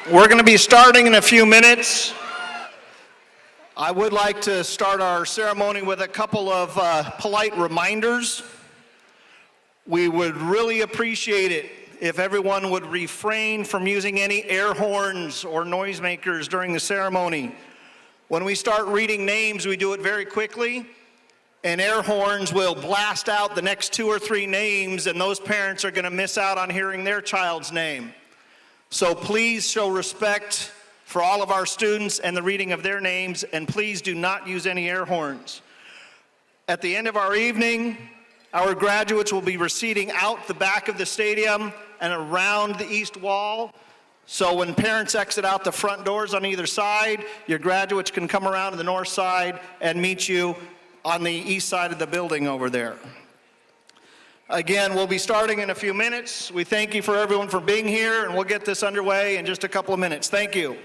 We're going to be starting in a few minutes. I would like to start our ceremony with a couple of polite reminders. We would really appreciate it if everyone would refrain from using any air horns or noisemakers during the ceremony. When we start reading names, we do it very quickly, and air horns will blast out the next 2 or 3 names, and those parents are going to miss out on hearing their child's name. So please show respect for all of our students and the reading of their names, and please do not use any air horns. At the end of our evening, our graduates will be receding out the back of the stadium and around the east wall. So when parents exit out the front doors on either side, your graduates can come around to the north side and meet you on the east side of the building over there. Again, we'll be starting in a few minutes. We thank you for everyone for being here, and we'll get this underway in just a couple of minutes. Thank you.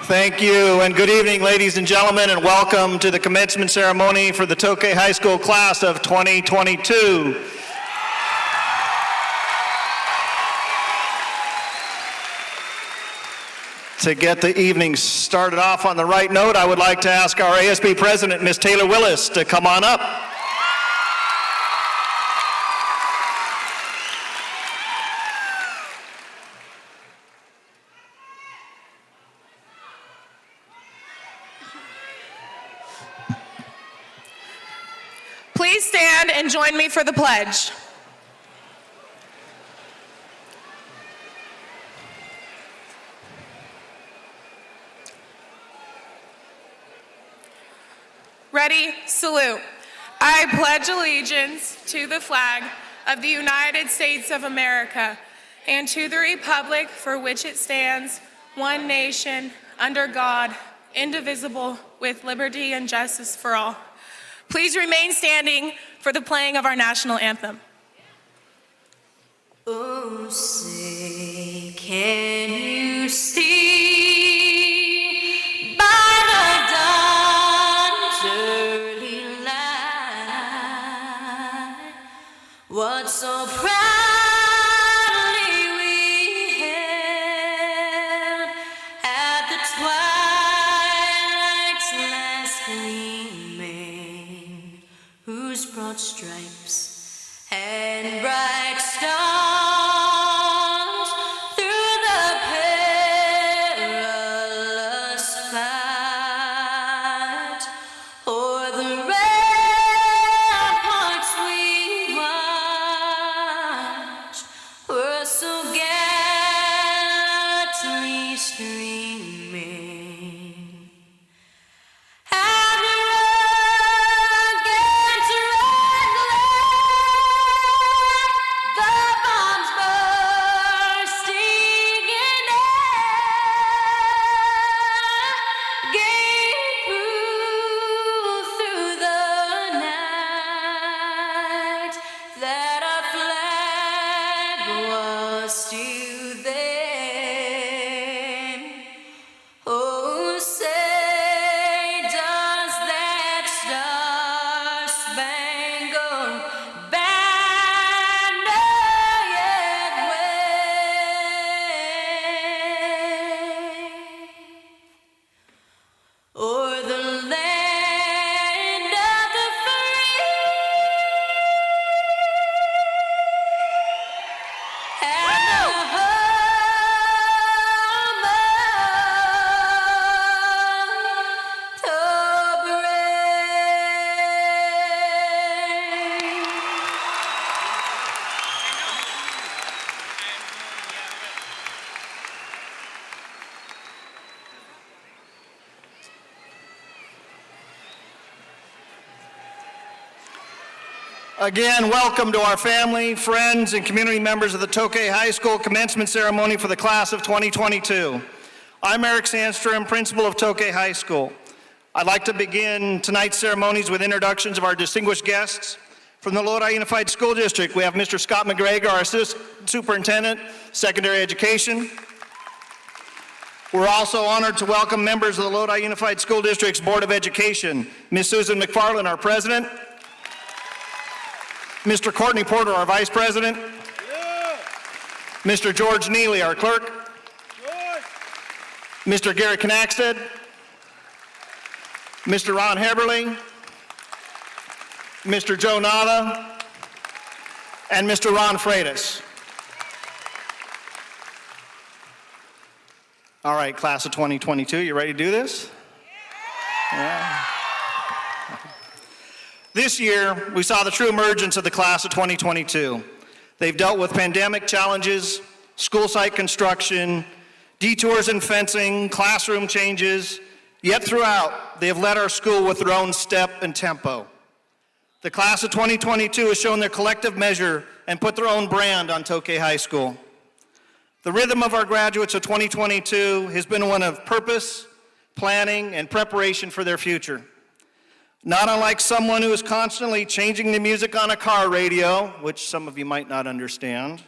Thank you, and good evening, ladies and gentlemen, and welcome to the commencement ceremony for the Tokay High School class of 2022. To get the evening started off on the right note, I would like to ask our ASB president, Ms. Taylor Willis, to come on up. Please stand and join me for the pledge. Ready, salute. I pledge allegiance to the flag of the United States of America and to the republic for which it stands, one nation, under God, indivisible, with liberty and justice for all. Please remain standing for the playing of our national anthem. Oh, say, can you see by the dawn's early light what so proudly we hailed at the twilight's last gleaming, whose broad stripes and bright stars through the perilous fight o'er the ramparts we watched were so gallantly streaming. And the rugged red glare, the bombs bursting in air, gave proof through the night that our flag was still there. Oh, say, does that star-spangled banner yet wave o'er the land of the free and the home of the brave? Again, welcome to our family, friends, and community members of the Tokay High School commencement ceremony for the class of 2022. I'm Eric Sandstrom, principal of Tokay High School. I'd like to begin tonight's ceremonies with introductions of our distinguished guests. From the Lodi Unified School District, we have Mr. Scott McGregor, our Assistant Superintendent, Secondary Education. We're also honored to welcome members of the Lodi Unified School District's Board of Education, Ms. Susan McFarland, our President, Mr. Courtney Porter, our Vice President, Mr. George Neely, our Clerk, Mr. Gary Knackstead, Mr. Ron Heberling, Mr. Joe Nava, and Mr. Ron Freitas. All right, class of 2022, you ready to do this? Yeah. This year, we saw the true emergence of the class of 2022. They've dealt with pandemic challenges, school site construction, detours in fencing, classroom changes, yet throughout, they have led our school with their own step and tempo. The class of 2022 has shown their collective measure and put their own brand on Tokay High School. The rhythm of our graduates of 2022 has been one of purpose, planning, and preparation for their future. Not unlike someone who is constantly changing the music on a car radio, which some of you might not understand,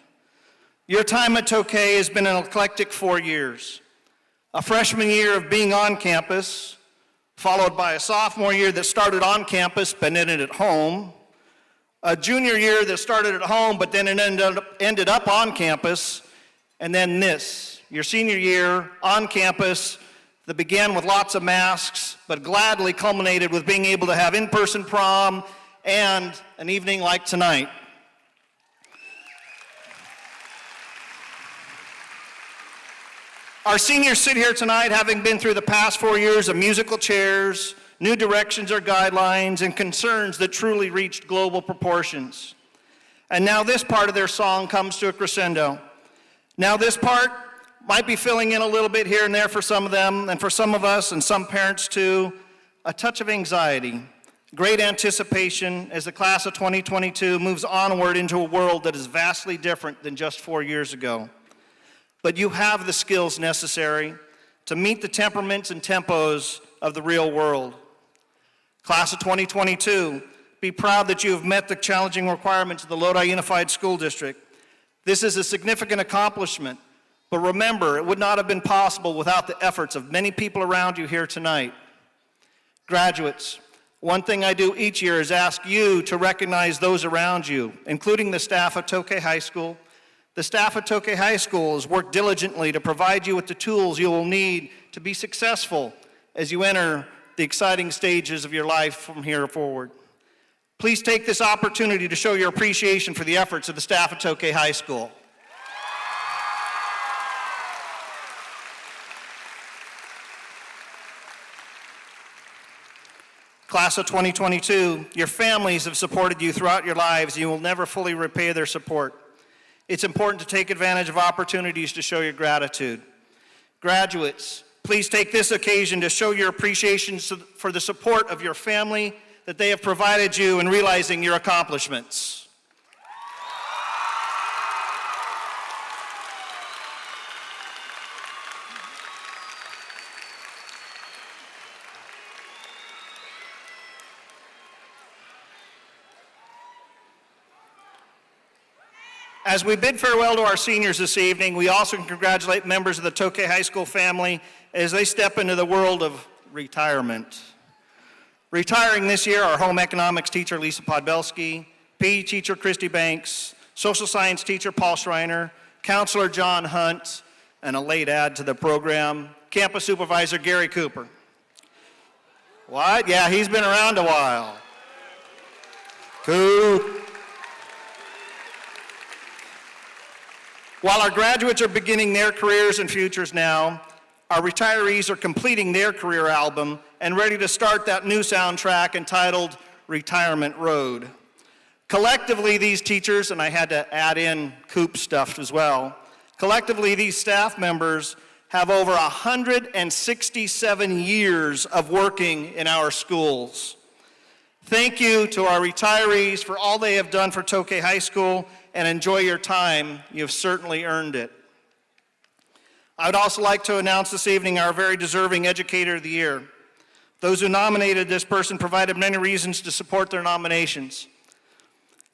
your time at Tokay has been an eclectic 4 years. a freshman year of being on campus, followed by a sophomore year that started on campus but ended at home, a junior year that started at home but then it ended up on campus, and then this, your senior year on campus that began with lots of masks but gladly culminated with being able to have in-person prom and an evening like tonight. Our seniors sit here tonight having been through the past 4 years of musical chairs, new directions or guidelines, and concerns that truly reached global proportions. And now this part of their song comes to a crescendo. Now this part might be filling in a little bit here and there for some of them, and for some of us and some parents too, a touch of anxiety, great anticipation as the class of 2022 moves onward into a world that is vastly different than just 4 years ago. But you have the skills necessary to meet the temperaments and tempos of the real world. Class of 2022, be proud that you have met the challenging requirements of the Lodi Unified School District. This is a significant accomplishment, but remember, it would not have been possible without the efforts of many people around you here tonight. Graduates, one thing I do each year is ask you to recognize those around you, including the staff of Tokay High School. The staff at Tokay High School has worked diligently to provide you with the tools you will need to be successful as you enter the exciting stages of your life from here forward. Please take this opportunity to show your appreciation for the efforts of the staff at Tokay High School. Class of 2022, your families have supported you throughout your lives, and you will never fully repay their support. It's important to take advantage of opportunities to show your gratitude. Graduates, please take this occasion to show your appreciation for the support of your family that they have provided you in realizing your accomplishments. As we bid farewell to our seniors this evening, we also congratulate members of the Tokay High School family as they step into the world of retirement. Retiring this year are home economics teacher Lisa Podbelski, PE teacher Christy Banks, social science teacher Paul Schreiner, counselor John Hunt, and a late add to the program, campus supervisor Gary Cooper. What? Yeah, he's been around a while. Coop. While our graduates are beginning their careers and futures now, our retirees are completing their career album and ready to start that new soundtrack entitled Retirement Road. Collectively, these teachers, and I had to add in Coop stuff as well, collectively, these staff members have over 167 years of working in our schools. Thank you to our retirees for all they have done for Tokay High School, and enjoy your time. You've certainly earned it. I would also like to announce this evening our very deserving Educator of the Year. Those who nominated this person provided many reasons to support their nominations.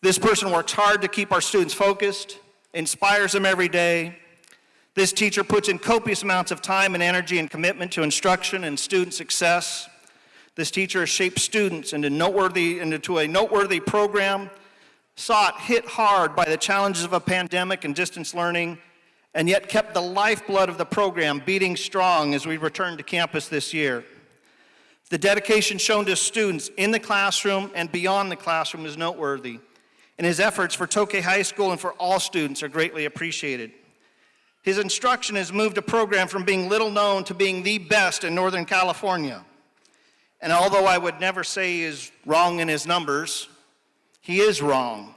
This person works hard to keep our students focused, inspires them every day. This teacher puts in copious amounts of time and energy and commitment to instruction and student success. This teacher has shaped students into a noteworthy program, hit hard by the challenges of a pandemic and distance learning, and yet kept the lifeblood of the program beating strong as we return to campus this year. The dedication shown to students in the classroom and beyond the classroom is noteworthy, and his efforts for Tokay High School and for all students are greatly appreciated. His instruction has moved a program from being little known to being the best in Northern California. And although I would never say he is wrong in his numbers, he is wrong.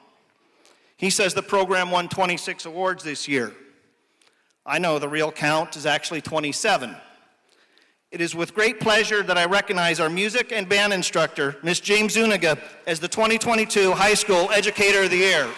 He says the program won 26 awards this year. I know the real count is actually 27. It is with great pleasure that I recognize our music and band instructor, Ms. James Zuniga, as the 2022 High School Educator of the Year.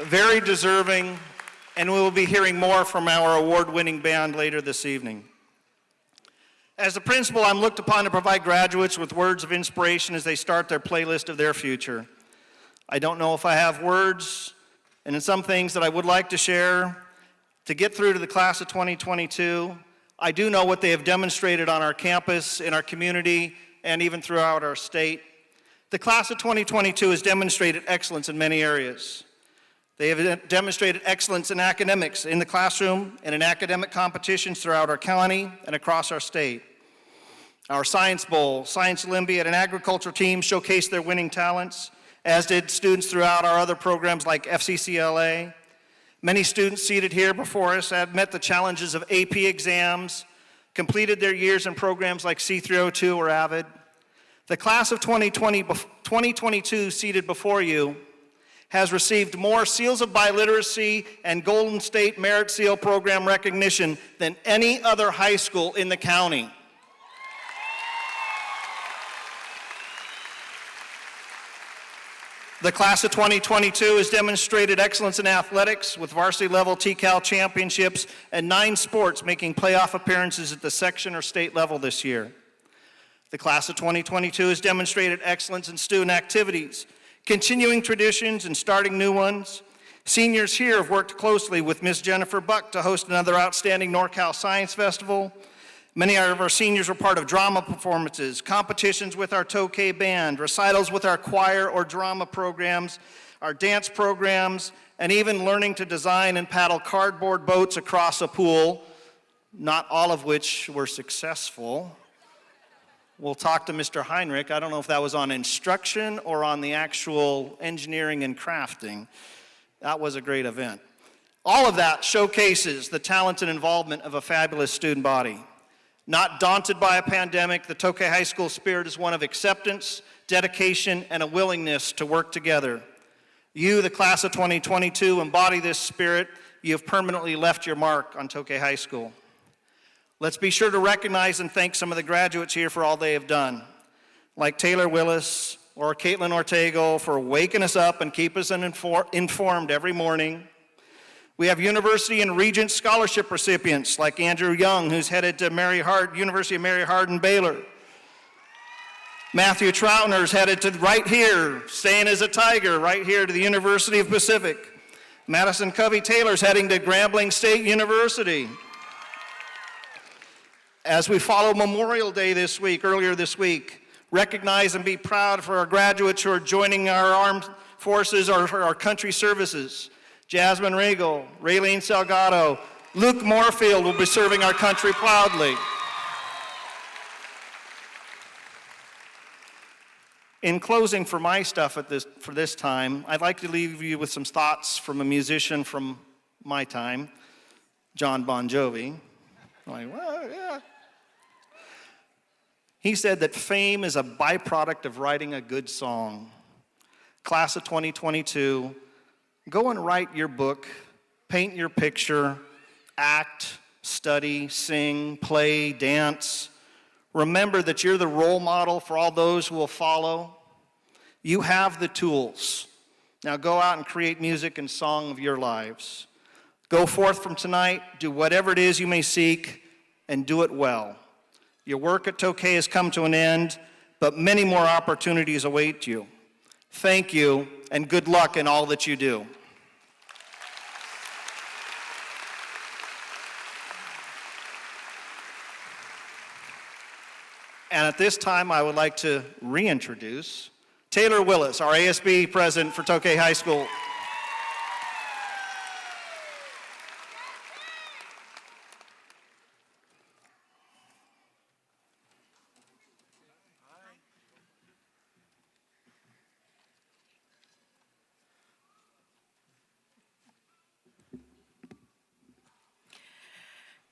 very deserving, and we will be hearing more from our award-winning band later this evening. As the principal, I'm looked upon to provide graduates with words of inspiration as they start their playlist of their future. I don't know if I have words, and in some things that I would like to share to get through to the class of 2022. I do know what they have demonstrated on our campus, in our community, and even throughout our state. The class of 2022 has demonstrated excellence in many areas. They have demonstrated excellence in academics, in the classroom, and in academic competitions throughout our county and across our state. Our Science Bowl, Science Olympiad, and agriculture teams showcased their winning talents, as did students throughout our other programs like FCCLA. Many students seated here before us have met the challenges of AP exams, completed their years in programs like C302 or AVID. The class of 2022 seated before you has received more Seals of Biliteracy and Golden State Merit Seal Program recognition than any other high school in the county. The class of 2022 has demonstrated excellence in athletics with varsity level TCAL championships and 9 sports making playoff appearances at the section or state level this year. The class of 2022 has demonstrated excellence in student activities, continuing traditions and starting new ones. Seniors here have worked closely with Ms. Jennifer Buck to host another outstanding NorCal Science Festival. Many of our seniors were part of drama performances, competitions with our Tokay band, recitals with our choir or drama programs, our dance programs, and even learning to design and paddle cardboard boats across a pool, not all of which were successful. We'll talk to Mr. Heinrich. I don't know if that was on instruction or on the actual engineering and crafting. That was a great event. All of that showcases the talent and involvement of a fabulous student body. Not daunted by a pandemic, the Tokay High School spirit is one of acceptance, dedication, and a willingness to work together. You, the class of 2022, embody this spirit. You have permanently left your mark on Tokay High School. Let's be sure to recognize and thank some of the graduates here for all they have done, like Taylor Willis or Caitlin Ortego for waking us up and keep us informed every morning. We have university and Regent scholarship recipients like Andrew Young, who's headed to University of Mary Hardin Baylor. Matthew Troutner's headed to right here, staying as a Tiger, right here to the University of Pacific. Madison Covey Taylor's heading to Grambling State University. As we follow Memorial Day earlier this week, recognize and be proud for our graduates who are joining our armed forces or for our country services. Jasmine Regal, Raylene Salgado, Luke Moorfield will be serving our country proudly. In closing for my stuff for this time, I'd like to leave you with some thoughts from a musician from my time, John Bon Jovi. I'm like, well, yeah. He said that fame is a byproduct of writing a good song. Class of 2022, go and write your book, paint your picture, act, study, sing, play, dance. Remember that you're the role model for all those who will follow. You have the tools. Now go out and create music and song of your lives. Go forth from tonight, do whatever it is you may seek, and do it well. Your work at Tokay has come to an end, but many more opportunities await you. Thank you, and good luck in all that you do. And at this time, I would like to reintroduce Taylor Willis, our ASB president for Tokay High School.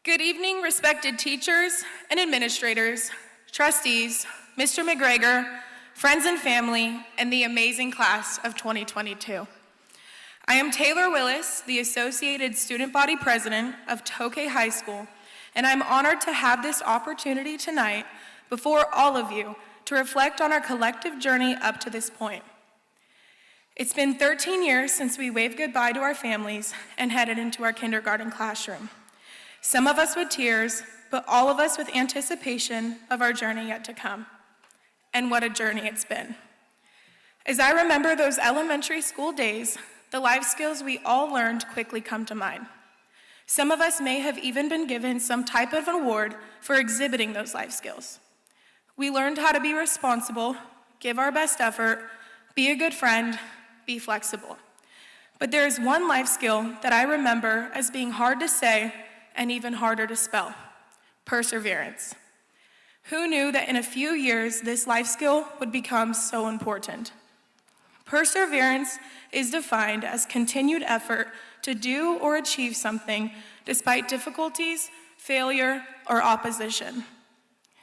Good evening, respected teachers and administrators, trustees, Mr. McGregor, friends and family, and the amazing class of 2022. I am Taylor Willis, the Associated Student Body President of Tokay High School, and I'm honored to have this opportunity tonight before all of you to reflect on our collective journey up to this point. It's been 13 years since we waved goodbye to our families and headed into our kindergarten classroom. Some of us with tears, but all of us with anticipation of our journey yet to come. And what a journey it's been. As I remember those elementary school days, the life skills we all learned quickly come to mind. Some of us may have even been given some type of award for exhibiting those life skills. We learned how to be responsible, give our best effort, be a good friend, be flexible. But there is one life skill that I remember as being hard to say and even harder to spell: perseverance. Who knew that in a few years this life skill would become so important? Perseverance is defined as continued effort to do or achieve something despite difficulties, failure, or opposition.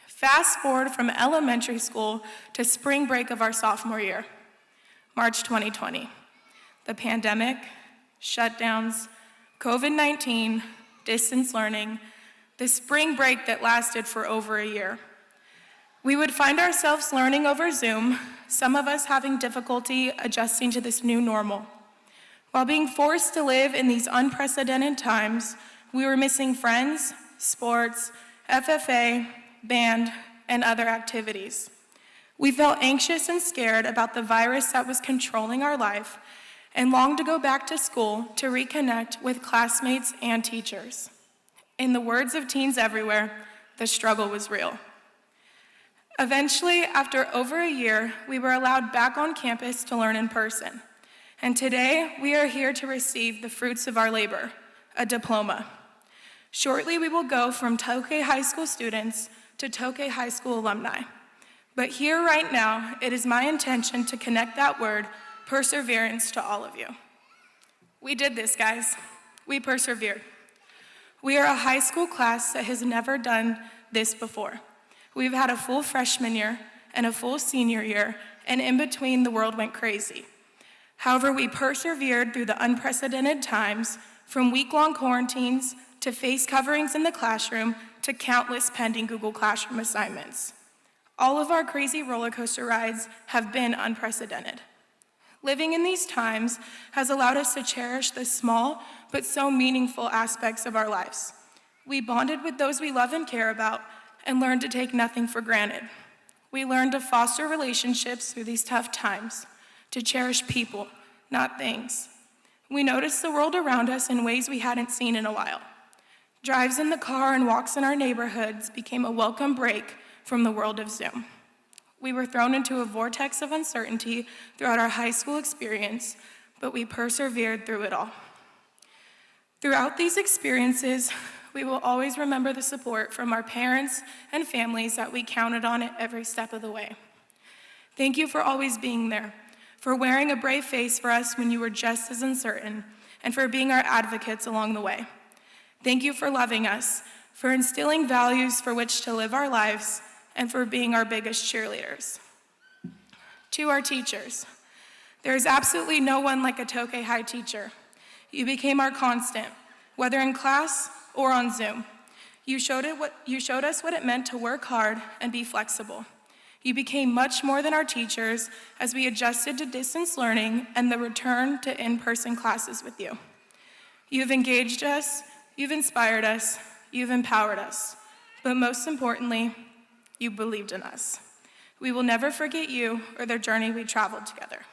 Fast forward from elementary school to spring break of our sophomore year, March 2020. The pandemic, shutdowns, COVID-19, distance learning, the spring break that lasted for over a year. We would find ourselves learning over Zoom, some of us having difficulty adjusting to this new normal. While being forced to live in these unprecedented times, we were missing friends, sports, FFA, band, and other activities. We felt anxious and scared about the virus that was controlling our life and longed to go back to school to reconnect with classmates and teachers. In the words of teens everywhere, the struggle was real. Eventually, after over a year, we were allowed back on campus to learn in person. And today, we are here to receive the fruits of our labor, a diploma. Shortly, we will go from Tokay High School students to Tokay High School alumni. But here right now, it is my intention to connect that word, perseverance, to all of you. We did this, guys. We persevered. We are a high school class that has never done this before. We've had a full freshman year and a full senior year, and in between, the world went crazy. However, we persevered through the unprecedented times, from week-long quarantines to face coverings in the classroom to countless pending Google Classroom assignments. All of our crazy roller coaster rides have been unprecedented. Living in these times has allowed us to cherish the small but so meaningful aspects of our lives. We bonded with those we love and care about and learned to take nothing for granted. We learned to foster relationships through these tough times, to cherish people, not things. We noticed the world around us in ways we hadn't seen in a while. Drives in the car and walks in our neighborhoods became a welcome break from the world of Zoom. We were thrown into a vortex of uncertainty throughout our high school experience, but we persevered through it all. Throughout these experiences, we will always remember the support from our parents and families that we counted on at every step of the way. Thank you for always being there, for wearing a brave face for us when you were just as uncertain, and for being our advocates along the way. Thank you for loving us, for instilling values for which to live our lives, and for being our biggest cheerleaders. To our teachers, there is absolutely no one like a Tokay High teacher. You became our constant, whether in class or on Zoom. You showed us what it meant to work hard and be flexible. You became much more than our teachers as we adjusted to distance learning and the return to in-person classes with you. You've engaged us, you've inspired us, you've empowered us, but most importantly, you believed in us. We will never forget you or the journey we traveled together.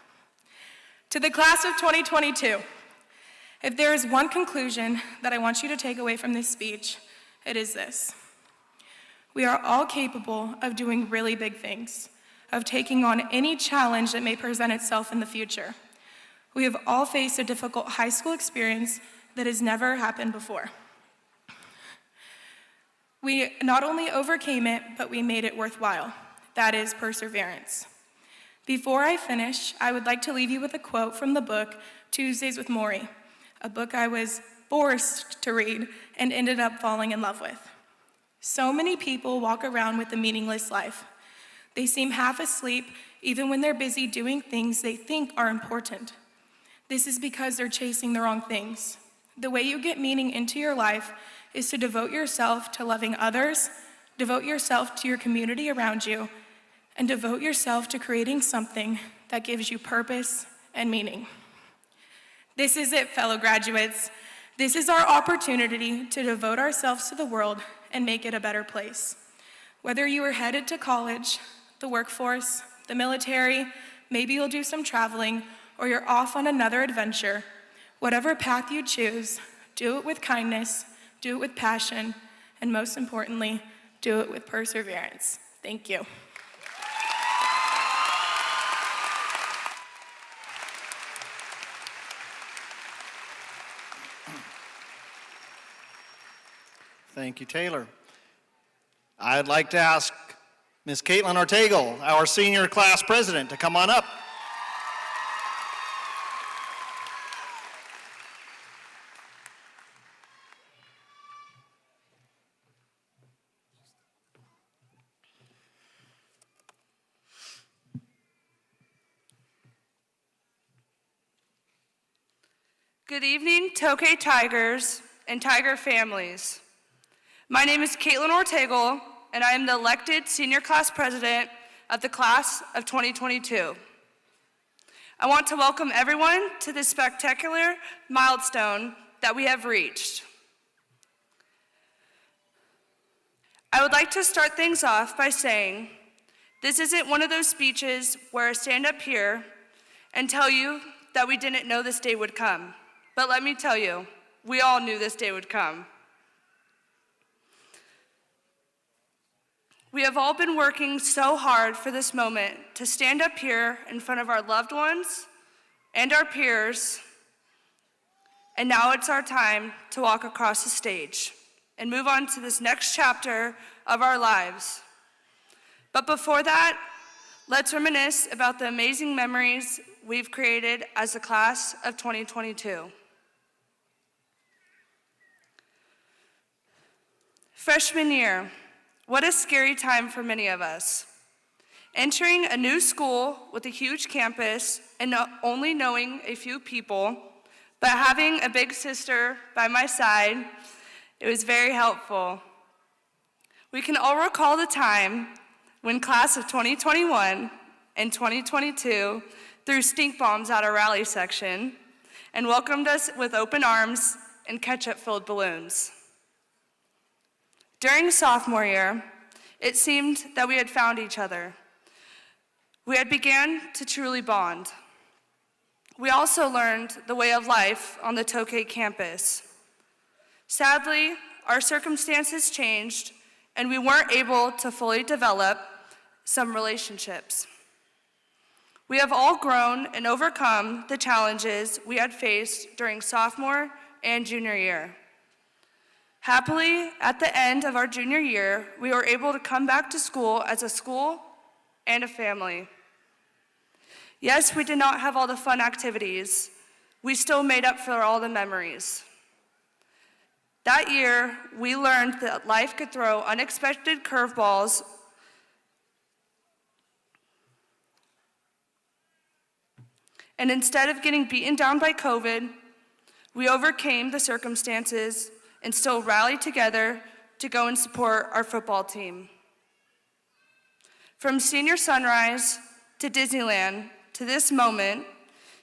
To the class of 2022, if there is one conclusion that I want you to take away from this speech, it is this. We are all capable of doing really big things, of taking on any challenge that may present itself in the future. We have all faced a difficult high school experience that has never happened before. We not only overcame it, but we made it worthwhile. That is perseverance. Before I finish, I would like to leave you with a quote from the book Tuesdays with Morrie, a book I was forced to read and ended up falling in love with. So many people walk around with a meaningless life. They seem half asleep even when they're busy doing things they think are important. This is because they're chasing the wrong things. The way you get meaning into your life is to devote yourself to loving others, devote yourself to your community around you, and devote yourself to creating something that gives you purpose and meaning. This is it, fellow graduates. This is our opportunity to devote ourselves to the world and make it a better place. Whether you are headed to college, the workforce, the military, maybe you'll do some traveling, or you're off on another adventure, whatever path you choose, do it with kindness, do it with passion, and most importantly, do it with perseverance. Thank you. Thank you, Taylor. I'd like to ask Ms. Caitlin Ortegal, our senior class president, to come on up. Good evening, Tokay Tigers and Tiger families. My name is Caitlin Ortegal, and I am the elected senior class president of the class of 2022. I want to welcome everyone to this spectacular milestone that we have reached. I would like to start things off by saying this isn't one of those speeches where I stand up here and tell you that we didn't know this day would come. But let me tell you, we all knew this day would come. We have all been working so hard for this moment to stand up here in front of our loved ones and our peers, and now it's our time to walk across the stage and move on to this next chapter of our lives. But before that, let's reminisce about the amazing memories we've created as the class of 2022. Freshman year, what a scary time for many of us. Entering a new school with a huge campus and not only knowing a few people, but having a big sister by my side, it was very helpful. We can all recall the time when class of 2021 and 2022 threw stink bombs at our rally section and welcomed us with open arms and ketchup-filled balloons. During sophomore year, it seemed that we had found each other. We had began to truly bond. We also learned the way of life on the Tokay campus. Sadly, our circumstances changed, and we weren't able to fully develop some relationships. We have all grown and overcome the challenges we had faced during sophomore and junior year. Happily, at the end of our junior year, we were able to come back to school as a school and a family. Yes, we did not have all the fun activities. We still made up for all the memories. That year, we learned that life could throw unexpected curveballs and instead of getting beaten down by COVID, we overcame the circumstances and still rallied together to go and support our football team. From senior sunrise to Disneyland to this moment,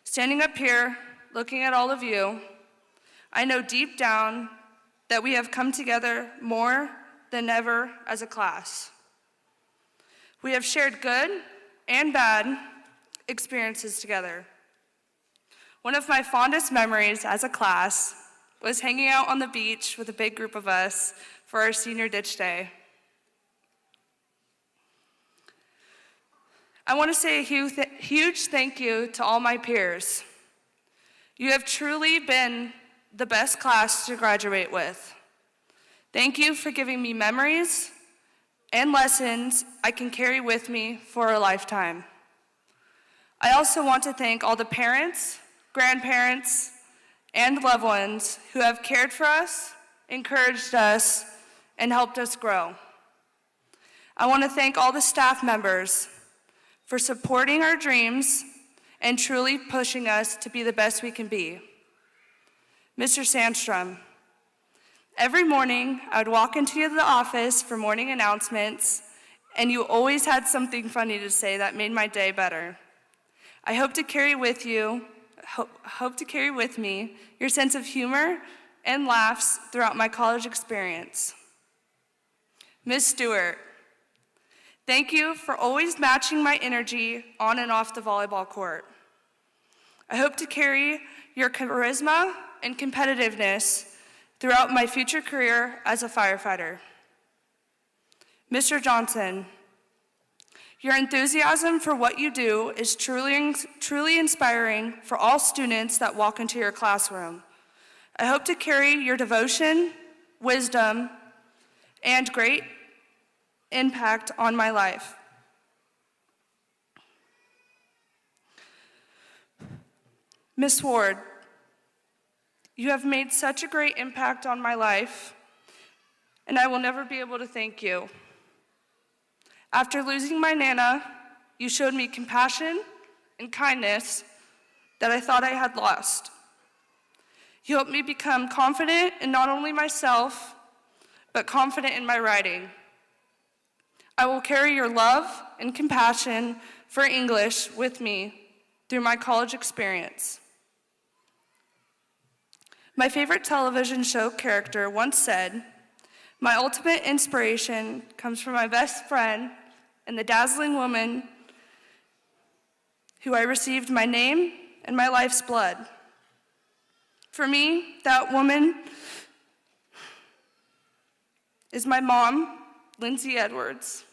standing up here looking at all of you, I know deep down that we have come together more than ever as a class. We have shared good and bad experiences together. One of my fondest memories as a class was hanging out on the beach with a big group of us for our senior ditch day. I want to say a huge thank you to all my peers. You have truly been the best class to graduate with. Thank you for giving me memories and lessons I can carry with me for a lifetime. I also want to thank all the parents, grandparents, and loved ones who have cared for us, encouraged us, and helped us grow. I want to thank all the staff members for supporting our dreams and truly pushing us to be the best we can be. Mr. Sandstrom, every morning I would walk into the office for morning announcements, and you always had something funny to say that made my day better. I hope to carry with me your sense of humor and laughs throughout my college experience. Ms. Stewart, thank you for always matching my energy on and off the volleyball court. I hope to carry your charisma and competitiveness throughout my future career as a firefighter. Mr. Johnson, your enthusiasm for what you do is truly inspiring for all students that walk into your classroom. I hope to carry your devotion, wisdom, and great impact on my life. Miss Ward, you have made such a great impact on my life, and I will never be able to thank you. After losing my Nana, you showed me compassion and kindness that I thought I had lost. You helped me become confident in not only myself, but confident in my writing. I will carry your love and compassion for English with me through my college experience. My favorite television show character once said, "My ultimate inspiration comes from my best friend and the dazzling woman who I received my name and my life's blood." For me, that woman is my mom, Lindsay Edwards.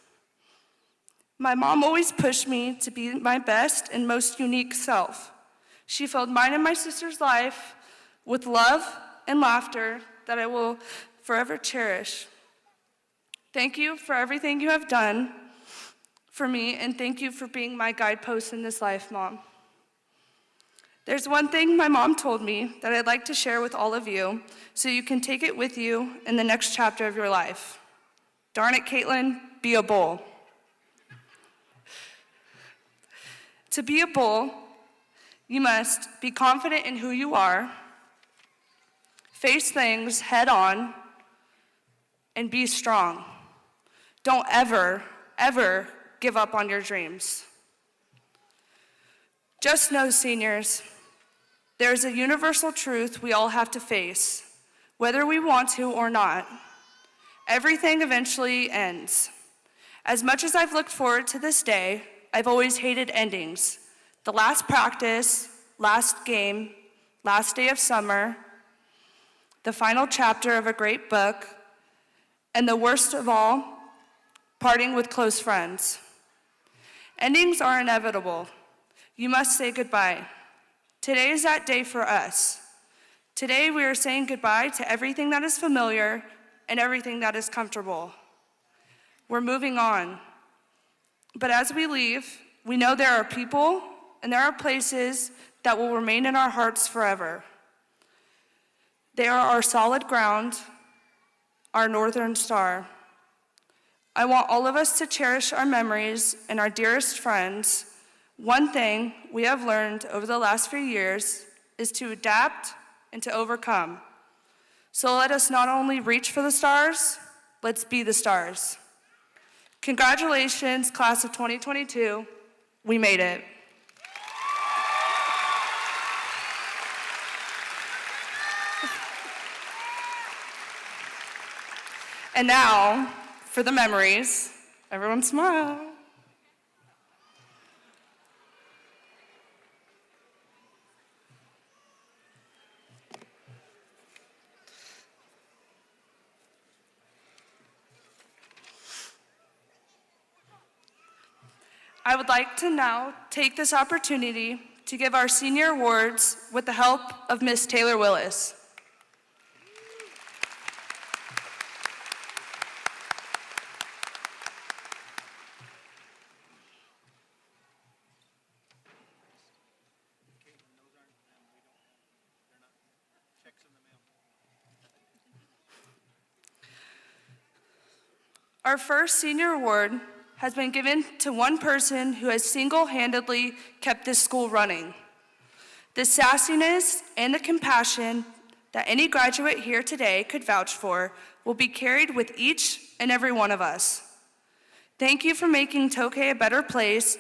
My mom always pushed me to be my best and most unique self. She filled mine and my sister's life with love and laughter that I will forever cherish. Thank you for everything you have done for me, and thank you for being my guidepost in this life, Mom. There's one thing my mom told me that I'd like to share with all of you so you can take it with you in the next chapter of your life. Darn it, Caitlin, be a bull. To be a bull, you must be confident in who you are, face things head on, and be strong. Don't ever, ever give up on your dreams. Just know, seniors, there's a universal truth we all have to face, whether we want to or not. Everything eventually ends. As much as I've looked forward to this day, I've always hated endings. The last practice, last game, last day of summer, the final chapter of a great book, and the worst of all, parting with close friends. Endings are inevitable. You must say goodbye. Today is that day for us. Today we are saying goodbye to everything that is familiar and everything that is comfortable. We're moving on. But as we leave, we know there are people and there are places that will remain in our hearts forever. They are our solid ground, our northern star. I want all of us to cherish our memories and our dearest friends. One thing we have learned over the last few years is to adapt and to overcome. So let us not only reach for the stars, let's be the stars. Congratulations, class of 2022. We made it. And now, for the memories. Everyone smile. I would like to now take this opportunity to give our senior awards with the help of Miss Taylor Willis. Our first senior award has been given to one person who has single-handedly kept this school running. The sassiness and the compassion that any graduate here today could vouch for will be carried with each and every one of us. Thank you for making Tokay a better place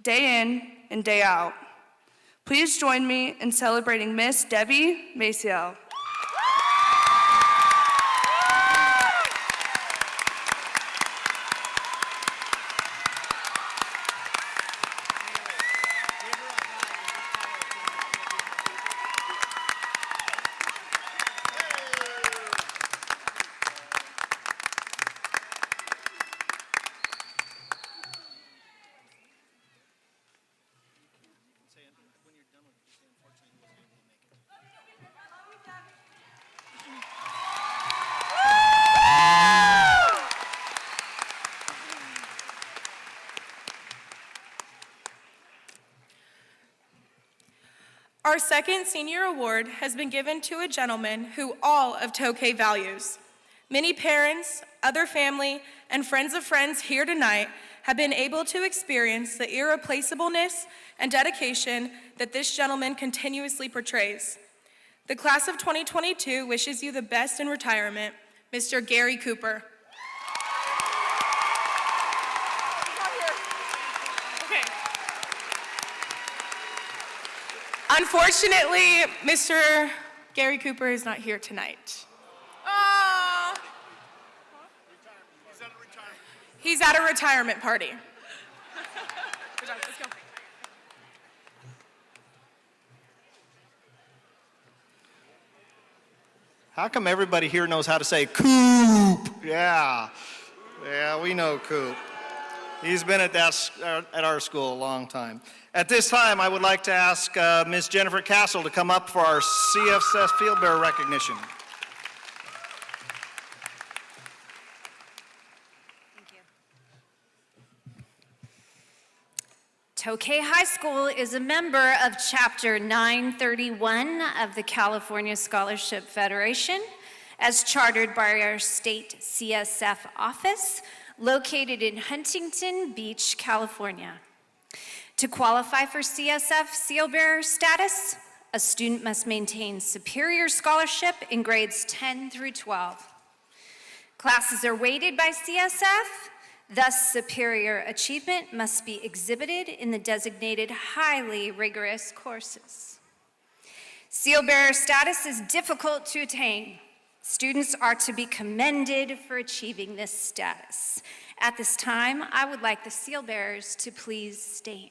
day in and day out. Please join me in celebrating Miss Debbie Maciel. Our second senior award has been given to a gentleman who all of Tokay values. Many parents, other family, and friends of friends here tonight have been able to experience the irreplaceableness and dedication that this gentleman continuously portrays. The class of 2022 wishes you the best in retirement, Mr. Gary Cooper. Unfortunately, Mr. Gary Cooper is not here tonight. Aww. He's at a retirement party. Good job, let's go. How come everybody here knows how to say Coop? Yeah, we know Coop. He's been at our school a long time. At this time, I would like to ask Ms. Jennifer Castle to come up for our CFS Field Bearer recognition. Thank you. Tokay High School is a member of Chapter 931 of the California Scholarship Federation, as chartered by our state CSF office, located in Huntington Beach, California. To qualify for CSF Seal Bearer status, a student must maintain superior scholarship in grades 10 through 12. Classes are weighted by CSF, thus superior achievement must be exhibited in the designated highly rigorous courses. Seal Bearer status is difficult to attain. Students are to be commended for achieving this status. At this time, I would like the Seal Bearers to please stand.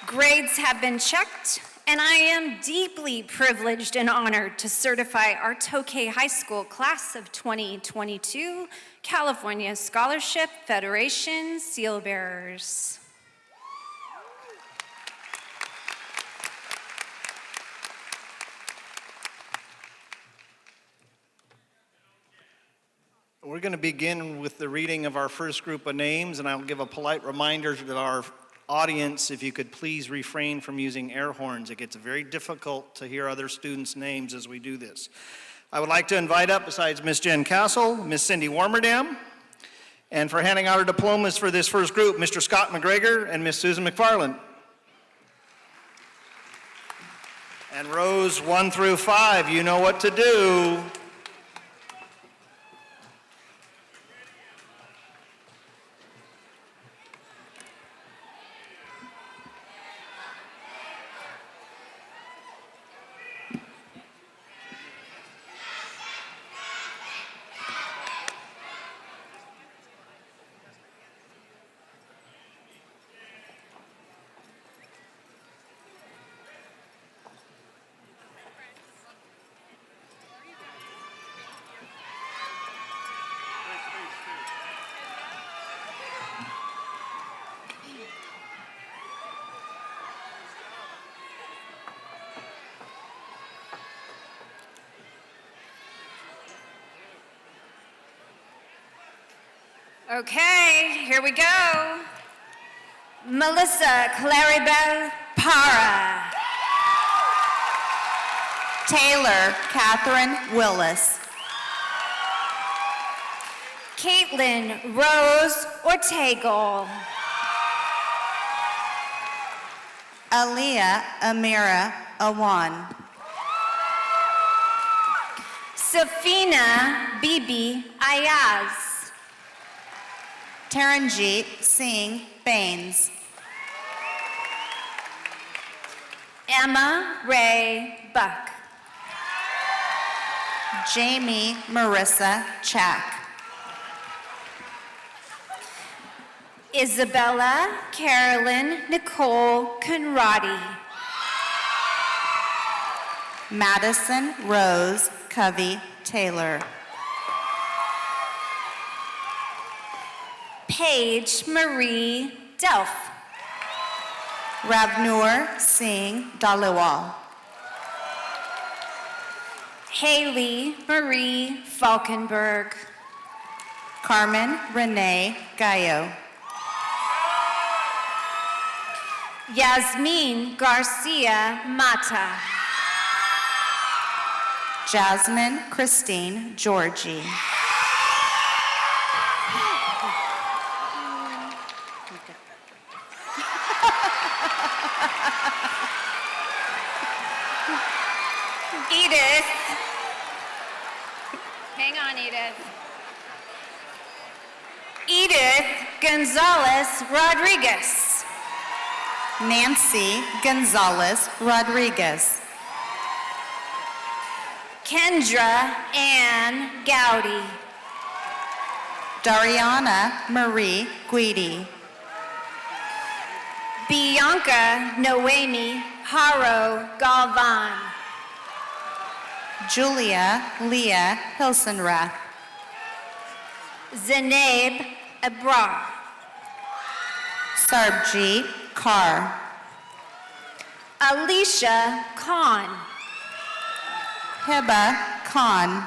Grades have been checked, and I am deeply privileged and honored to certify our Tokay High School class of 2022 California Scholarship Federation Seal Bearers. We're going to begin with the reading of our first group of names, and I'll give a polite reminder to our audience, if you could please refrain from using air horns. It gets very difficult to hear other students' names as we do this. I would like to invite up, besides Miss Jen Castle, Miss Cindy Warmerdam, and for handing out our diplomas for this first group, Mr. Scott McGregor and Miss Susan McFarland. And rows 1 through 5, you know what to do. Okay, here we go. Melissa Claribel Para. Taylor Catherine Willis. Caitlin Rose Ortegal. Aaliyah Amira Awan. Safina Bibi Ayaz. Taranjeet Singh Baines. Emma Ray Buck. Jamie Marissa Chack. Isabella Carolyn Nicole Conradi. Madison Rose Covey Taylor. Paige Marie Delph. Ravnur Singh Dhaliwal. Haley Marie Falkenberg. Carmen Renee Gallo. Yasmin Garcia Mata. Jasmine Christine Georgie. Edith. Hang on, Edith. Edith Gonzalez Rodriguez. Nancy Gonzalez Rodriguez. Kendra Ann Gowdy. Dariana Marie Guidi. Bianca Noemi Haro Galvan. Julia Leah Hilsenrath. Zainab Abrar. Sarbjeet Kaur. Alicia Khan. Hiba Khan.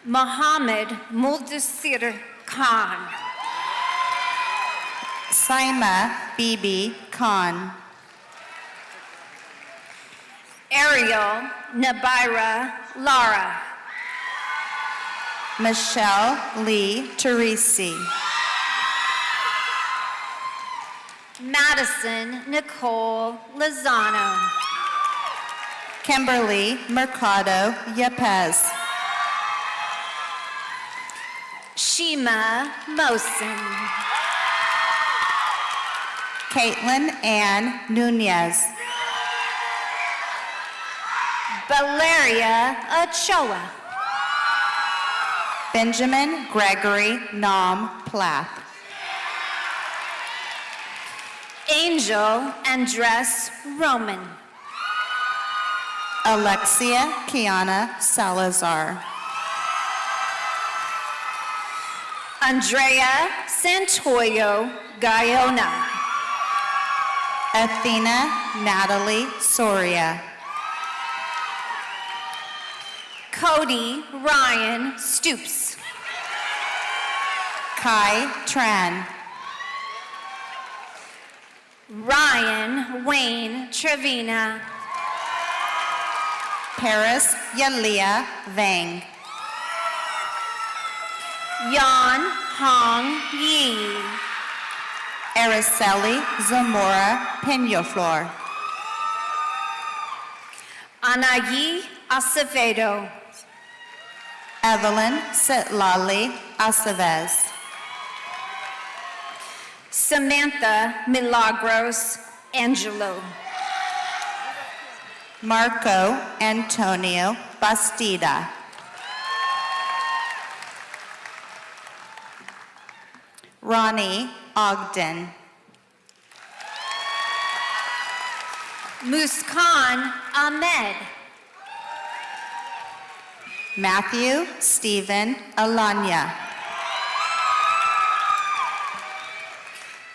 Mohammed Muldasir Khan. Saima Bibi Khan. Ariel Nabira Lara. Michelle Lee Teresi. Madison Nicole Lozano. Kimberly Mercado Yepes. Shima Mosen. Caitlin Ann Nunez. Valeria Ochoa. Benjamin Gregory Nam Plath. Angel Andres Roman. Alexia Kiana Salazar. Andrea Santoyo Guyona. Athena Natalie Soria. Cody Ryan Stoops. Kai Tran. Ryan Wayne Trevina. Paris Yalia Vang. Yan Hong Yi. Araceli Zamora Peñaflor. Anayi Acevedo. Evelyn Sitlali Aceves. Samantha Milagros Angelo. Marco Antonio Bastida. Ronnie Ogden. Muskan Ahmed. Matthew Stephen Alanya.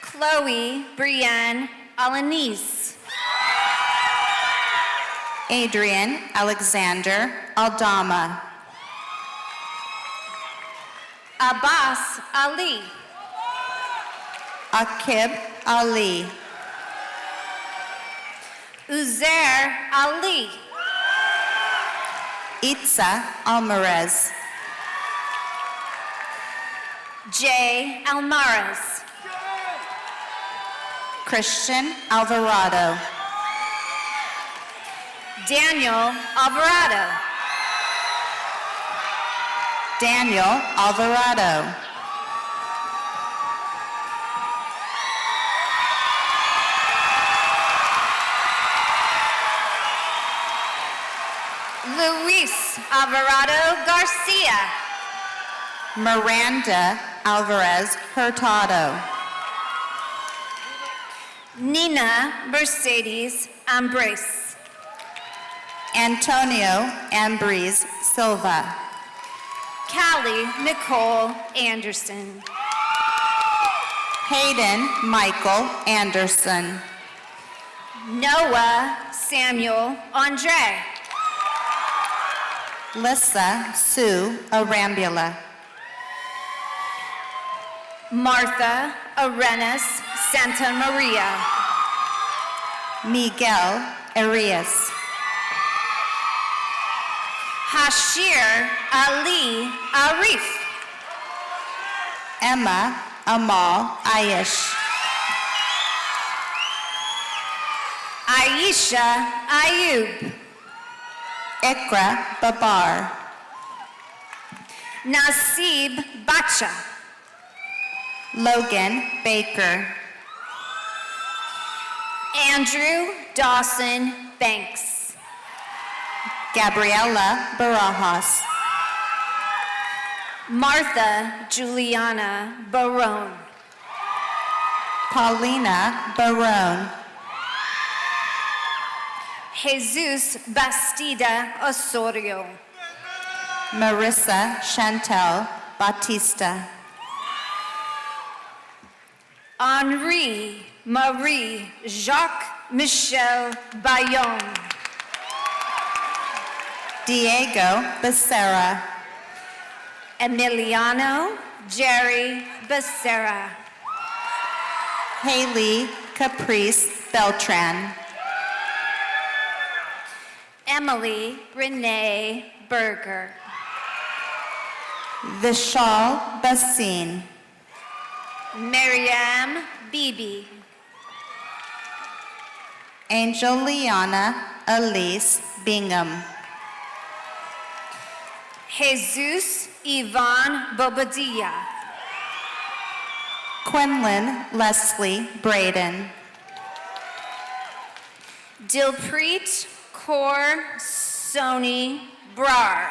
Chloe Brienne Alanis. Adrian Alexander Aldama. Abbas Ali. Akib Ali. Uzair Ali. Itza Alvarez. Jay Almaraz. Christian Alvarado. Daniel Alvarado. Daniel Alvarado. Luis Alvarado Garcia. Miranda Alvarez Hurtado. Nina Mercedes Ambrose. Antonio Ambriz Silva. Callie Nicole Anderson. Hayden Michael Anderson. Noah Samuel Andre. Lissa Sue Arambula. Martha Arenas Santa Maria. Miguel Arias. Hashir Ali Arif. Emma Amal Ayish. Aisha Ayub. Ikra Babar. Nasib Bacha. Logan Baker. Andrew Dawson Banks. Gabriela Barajas. Martha Juliana Barone. Paulina Barone. Jesus Bastida Osorio. Marissa Chantel Batista. Henri Marie Jacques Michel Bayonne. Diego Becerra. Emiliano Jerry Becerra. Haley Caprice Beltran. Emily Renee Berger. Vishal Basin. Miriam Bibi. Angel Liana Elise Bingham. Jesus Yvonne Bobadilla. Quinlan Leslie Braden. Dilpreet Kaur Sony Brar.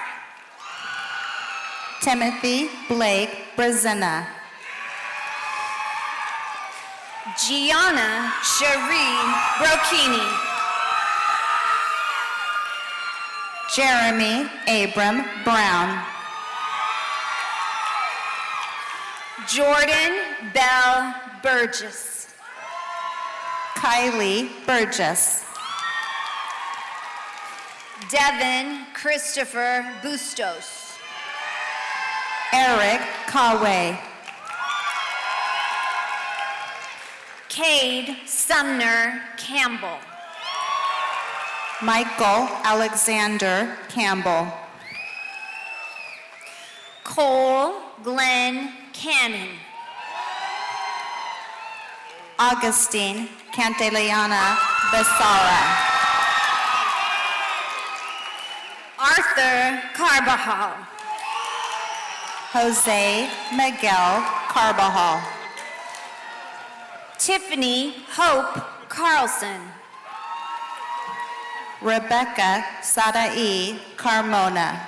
Timothy Blake Brazina. Gianna Cherie Brocchini. Jeremy Abram Brown. Jordan Bell Burgess. Kylie Burgess. Devin Christopher Bustos. Eric Kawe. Cade Sumner Campbell. Michael Alexander Campbell. Cole Glenn Cannon. Augustine Cantillana Besara. Arthur Carbajal. Jose Miguel Carbajal. Tiffany Hope Carlson. Rebecca Sadai Carmona.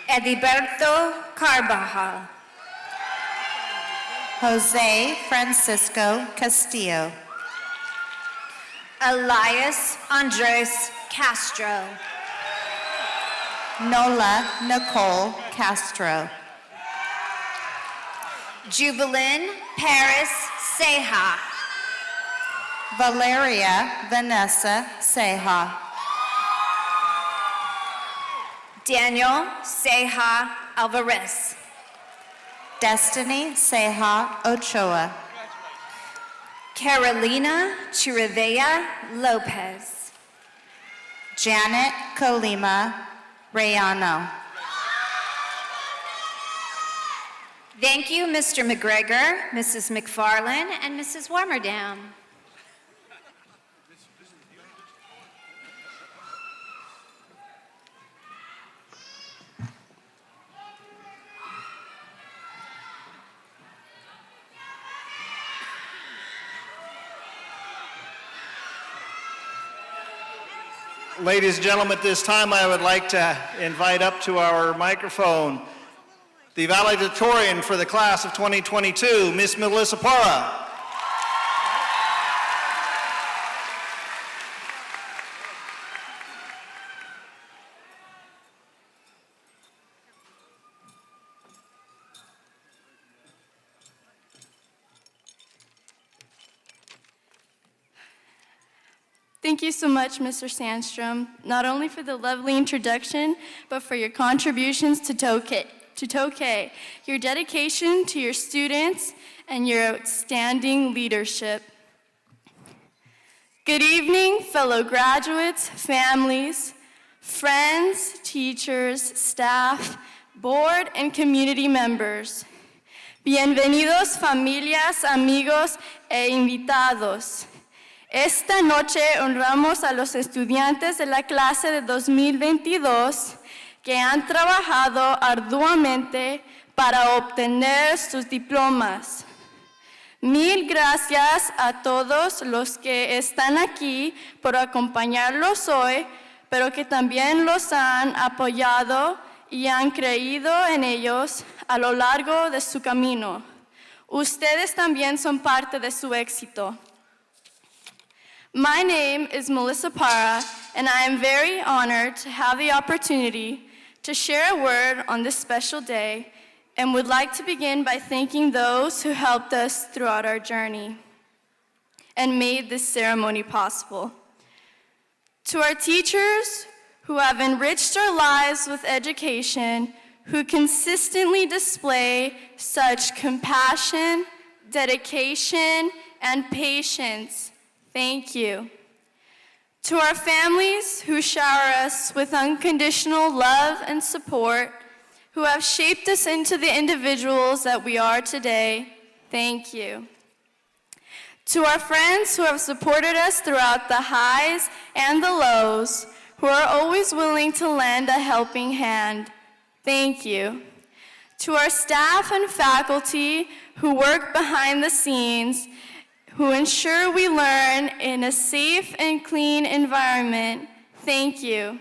Ediberto Carbajal. Jose Francisco Castillo. Elias Andres Castro. Nola Nicole Castro. Jubilin Paris Seha. Valeria Vanessa Seha. Daniel Seha Alvarez. Destiny Seha Ochoa. Carolina Chirivella Lopez. Janet Colima Rayano. Thank you, Mr. McGregor, Mrs. McFarland, and Mrs. Warmerdam. Ladies and gentlemen, at this time I would like to invite up to our microphone the valedictorian for the class of 2022, Miss Melissa Parra. Thank you so much, Mr. Sandstrom, not only for the lovely introduction, but for your contributions to Tokay, your dedication to your students, and your outstanding leadership. Good evening, fellow graduates, families, friends, teachers, staff, board, and community members. Bienvenidos, familias, amigos, e invitados. Esta noche honramos a los estudiantes de la clase de 2022 que han trabajado arduamente para obtener sus diplomas. Mil gracias a todos los que están aquí por acompañarlos hoy, pero que también los han apoyado y han creído en ellos a lo largo de su camino. Ustedes también son parte de su éxito. My name is Melissa Parra, and I am very honored to have the opportunity to share a word on this special day, and would like to begin by thanking those who helped us throughout our journey and made this ceremony possible. To our teachers who have enriched our lives with education, who consistently display such compassion, dedication, and patience, thank you. To our families who shower us with unconditional love and support, who have shaped us into the individuals that we are today, thank you. To our friends who have supported us throughout the highs and the lows, who are always willing to lend a helping hand, thank you. To our staff and faculty who work behind the scenes, who ensure we learn in a safe and clean environment, thank you.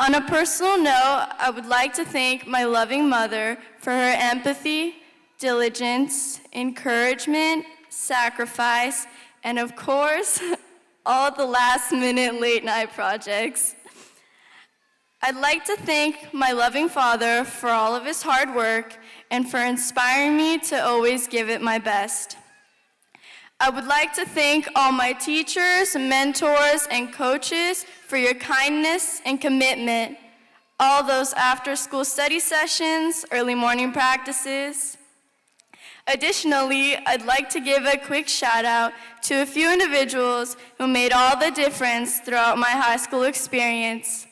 On a personal note, I would like to thank my loving mother for her empathy, diligence, encouragement, sacrifice, and of course, all the last-minute late-night projects. I'd like to thank my loving father for all of his hard work and for inspiring me to always give it my best. I would like to thank all my teachers, mentors, and coaches for your kindness and commitment, all those after-school study sessions, early morning practices. Additionally, I'd like to give a quick shout out to a few individuals who made all the difference throughout my high school experience.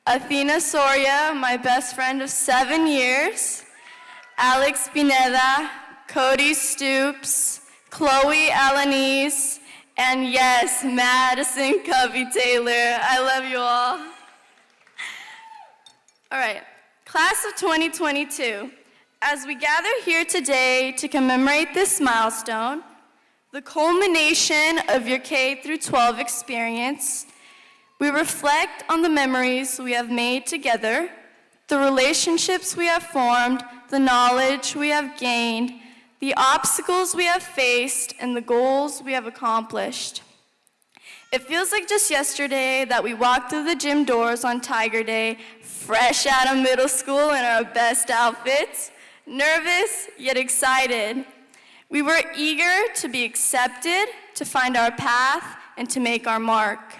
Athena Soria, my best friend of 7 years, Alex Pineda, Cody Stoops, Chloe Alanese, and yes, Madison Covey-Taylor. I love you all. All right, class of 2022. As we gather here today to commemorate this milestone, the culmination of your K through 12 experience, we reflect on the memories we have made together, the relationships we have formed, the knowledge we have gained, the obstacles we have faced, and the goals we have accomplished. It feels like just yesterday that we walked through the gym doors on Tiger Day, fresh out of middle school in our best outfits, nervous yet excited. We were eager to be accepted, to find our path, and to make our mark.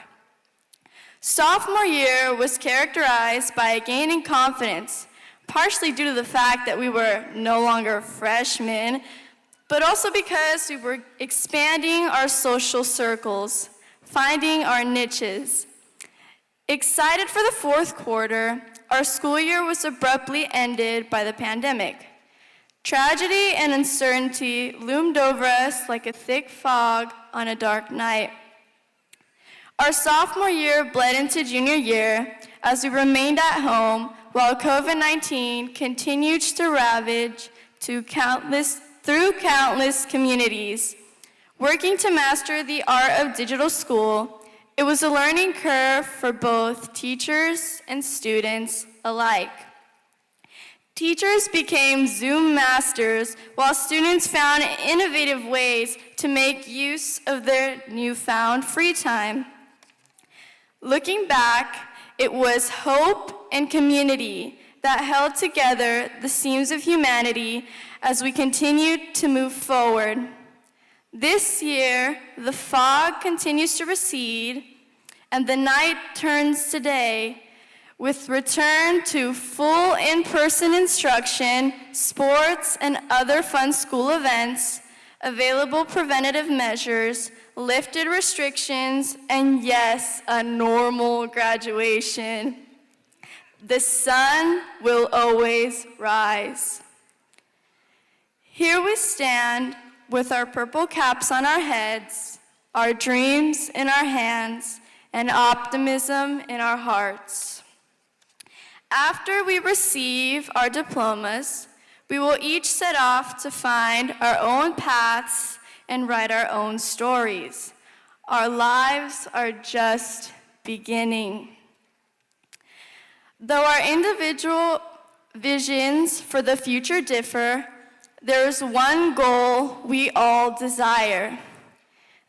Sophomore year was characterized by a gain in confidence, partially due to the fact that we were no longer freshmen, but also because we were expanding our social circles, finding our niches. Excited for the fourth quarter, our school year was abruptly ended by the pandemic. Tragedy and uncertainty loomed over us like a thick fog on a dark night. Our sophomore year bled into junior year as we remained at home while COVID-19 continued to ravage through countless communities. Working to master the art of digital school, it was a learning curve for both teachers and students alike. Teachers became Zoom masters, while students found innovative ways to make use of their newfound free time. Looking back, it was hope and community that held together the seams of humanity as we continued to move forward. This year, the fog continues to recede, and the night turns to day, with return to full in-person instruction, sports, and other fun school events, available preventative measures, lifted restrictions, and yes, a normal graduation. The sun will always rise. Here we stand with our purple caps on our heads, our dreams in our hands, and optimism in our hearts. After we receive our diplomas, we will each set off to find our own paths and write our own stories. Our lives are just beginning. Though our individual visions for the future differ, there is one goal we all desire.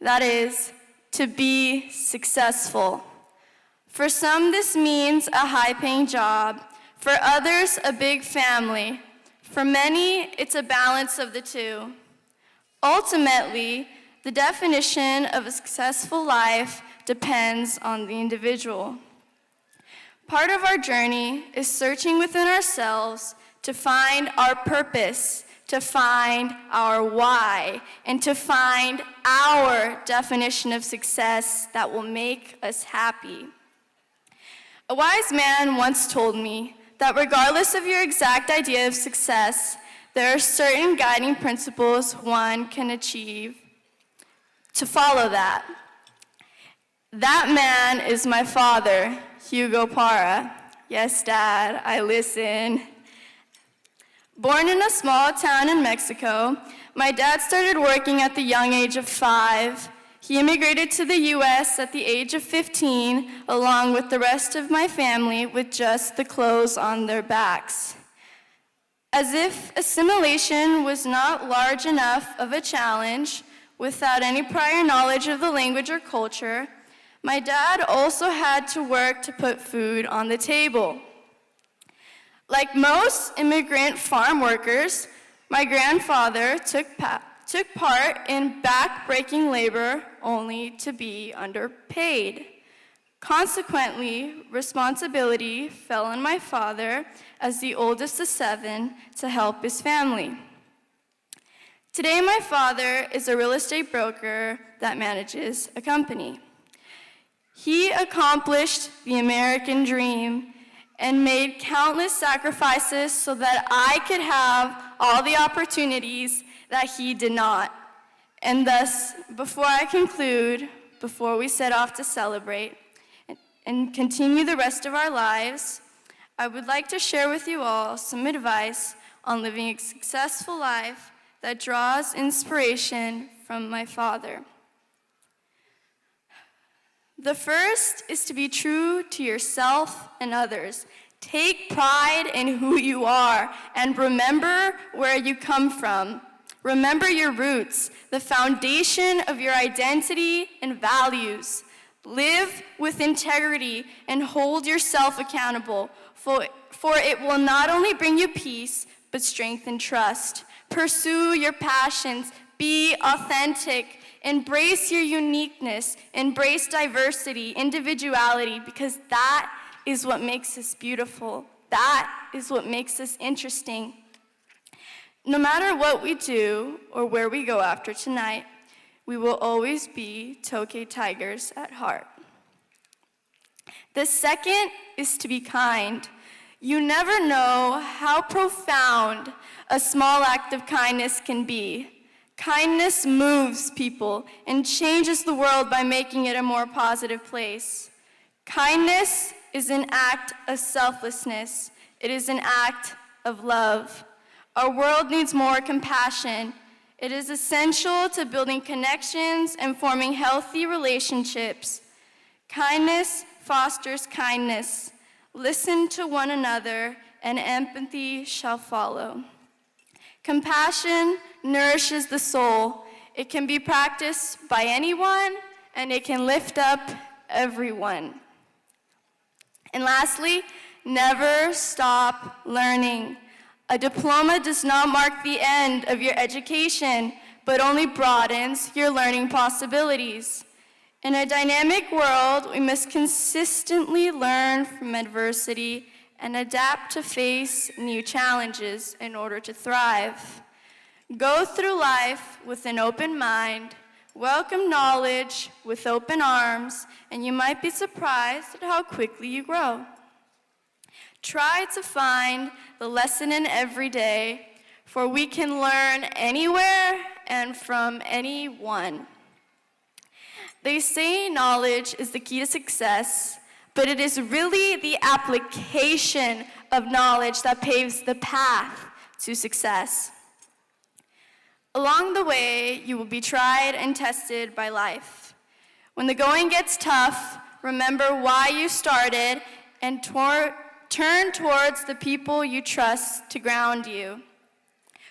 That is, to be successful. For some, this means a high-paying job. For others, a big family. For many, it's a balance of the two. Ultimately, the definition of a successful life depends on the individual. Part of our journey is searching within ourselves to find our purpose, to find our why, and to find our definition of success that will make us happy. A wise man once told me that regardless of your exact idea of success, there are certain guiding principles one can achieve to follow that. That man is my father, Hugo Parra. Yes, Dad, I listen. Born in a small town in Mexico, my dad started working at the young age of 5. He immigrated to the US at the age of 15, along with the rest of my family, with just the clothes on their backs. As if assimilation was not large enough of a challenge, without any prior knowledge of the language or culture, my dad also had to work to put food on the table. Like most immigrant farm workers, my grandfather took part in back-breaking labor only to be underpaid. Consequently, responsibility fell on my father as the oldest of 7 to help his family. Today, my father is a real estate broker that manages a company. He accomplished the American dream and made countless sacrifices so that I could have all the opportunities that he did not. And thus, before I conclude, before we set off to celebrate and continue the rest of our lives, I would like to share with you all some advice on living a successful life that draws inspiration from my father. The first is to be true to yourself and others. Take pride in who you are and remember where you come from. Remember your roots, the foundation of your identity and values. Live with integrity and hold yourself accountable, for it will not only bring you peace, but strength and trust. Pursue your passions, be authentic, embrace your uniqueness, embrace diversity, individuality, because that is what makes us beautiful. That is what makes us interesting. No matter what we do or where we go after tonight, we will always be Tokay Tigers at heart. The second is to be kind. You never know how profound a small act of kindness can be. Kindness moves people and changes the world by making it a more positive place. Kindness is an act of selflessness. It is an act of love. Our world needs more compassion. It is essential to building connections and forming healthy relationships. Kindness fosters kindness. Listen to one another, and empathy shall follow. Compassion nourishes the soul. It can be practiced by anyone, and it can lift up everyone. And lastly, never stop learning. A diploma does not mark the end of your education, but only broadens your learning possibilities. In a dynamic world, we must consistently learn from adversity and adapt to face new challenges in order to thrive. Go through life with an open mind, welcome knowledge with open arms, and you might be surprised at how quickly you grow. Try to find the lesson in every day, for we can learn anywhere and from anyone. They say knowledge is the key to success, but it is really the application of knowledge that paves the path to success. Along the way, you will be tried and tested by life. When the going gets tough, remember why you started and turn towards the people you trust to ground you.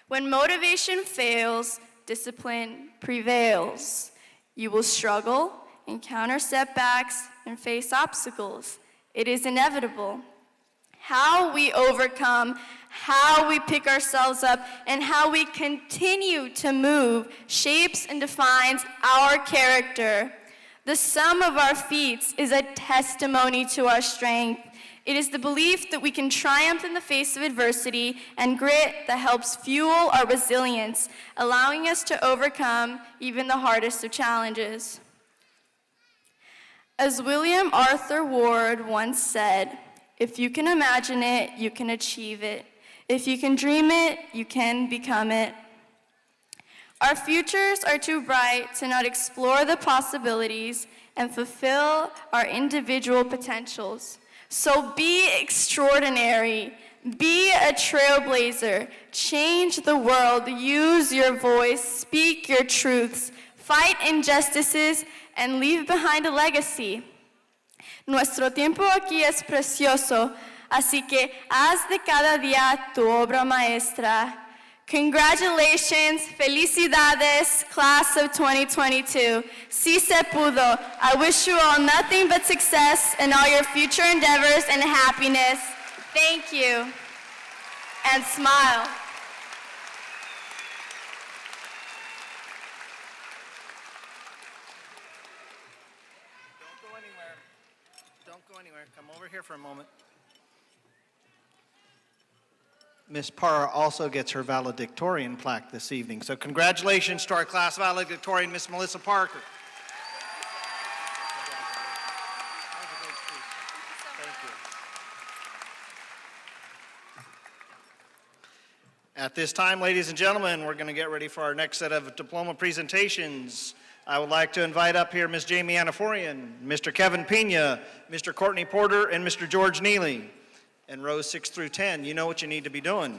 When motivation fails, discipline prevails. You will struggle, encounter setbacks, and face obstacles. It is inevitable. How we overcome, how we pick ourselves up, and how we continue to move shapes and defines our character. The sum of our feats is a testimony to our strength. It is the belief that we can triumph in the face of adversity and grit that helps fuel our resilience, allowing us to overcome even the hardest of challenges. As William Arthur Ward once said, if you can imagine it, you can achieve it. If you can dream it, you can become it. Our futures are too bright to not explore the possibilities and fulfill our individual potentials. So be extraordinary, be a trailblazer, change the world, use your voice, speak your truths, fight injustices, and leave behind a legacy. Nuestro tiempo aquí es precioso, así que haz de cada día tu obra maestra. Congratulations, felicidades, class of 2022. Si se pudo. I wish you all nothing but success in all your future endeavors and happiness. Thank you. And smile. Don't go anywhere. Don't go anywhere. Come over here for a moment. Ms. Parra also gets her valedictorian plaque this evening. So congratulations to our class valedictorian, Ms. Melissa Parker. Thank you. At this time, ladies and gentlemen, we're going to get ready for our next set of diploma presentations. I would like to invite up here Ms. Jamie Anaforian, Mr. Kevin Pena, Mr. Courtney Porter, and Mr. George Neely. And rows 6 through 10, you know what you need to be doing.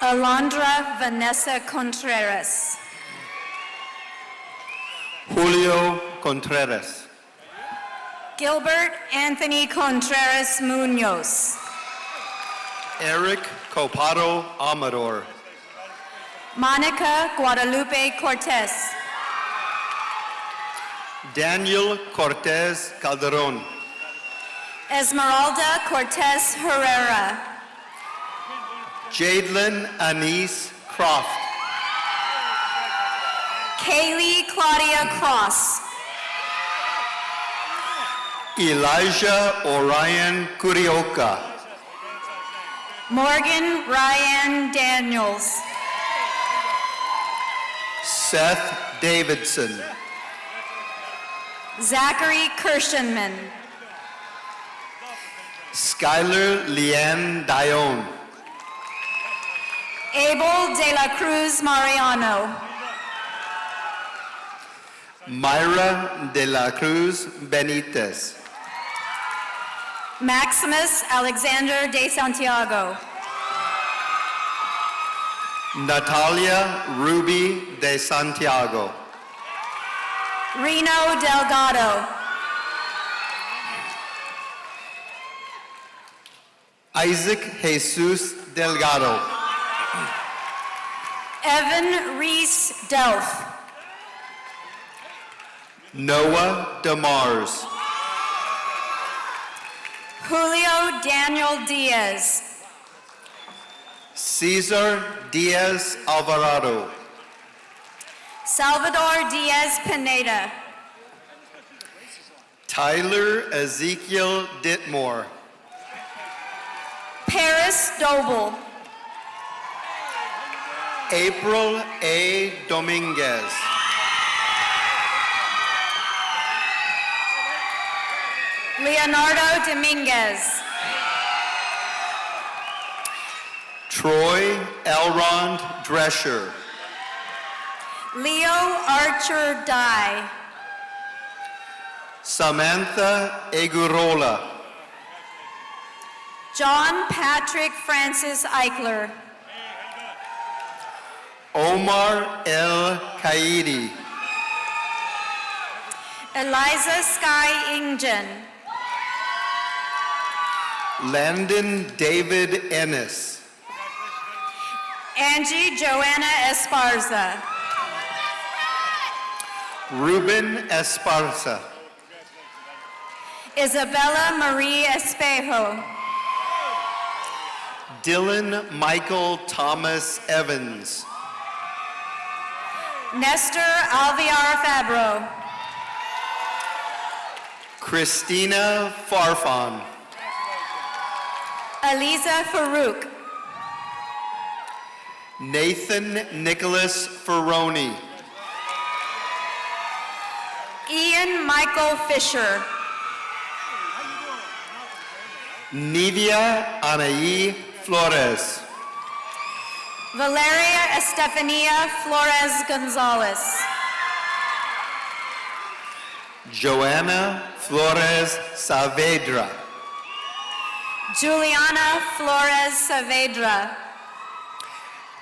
Alondra Vanessa Contreras. Julio Contreras. Gilbert Anthony Contreras Munoz. Eric Copado Amador. Monica Guadalupe Cortez. Daniel Cortez Calderon. Esmeralda Cortez Herrera. Jadelyn Anise Croft. Kaylee Claudia Cross. Elijah Orion Kurioka. Morgan Ryan Daniels. Seth Davidson. Zachary Kirshenman. Skylar Leanne Dion. Abel de la Cruz Mariano. Myra de la Cruz Benitez. Maximus Alexander de Santiago. Natalia Ruby de Santiago. Reno Delgado. Isaac Jesus Delgado. Evan Reese Delph. Noah DeMars. Julio Daniel Diaz. Cesar Diaz Alvarado. Salvador Diaz Pineda. Tyler Ezekiel Ditmore. Paris Doble. April A. Dominguez. Leonardo Dominguez. Troy Elrond Drescher. Leo Archer Dye. Samantha Egurola. John Patrick Francis Eichler. Omar El Kaidi. Eliza Sky Ingen. Landon David Ennis. Angie Joanna Esparza. Ruben Esparza. Isabella Marie Espejo. Dylan Michael Thomas Evans. Nestor Alviar Fabro. Christina Farfan. Aliza Farouk. Nathan Nicholas Ferroni. Ian Michael Fisher. Nivia Anaí Flores. Valeria Estefania Flores Gonzalez. Joanna Flores Saavedra. Juliana Flores Saavedra.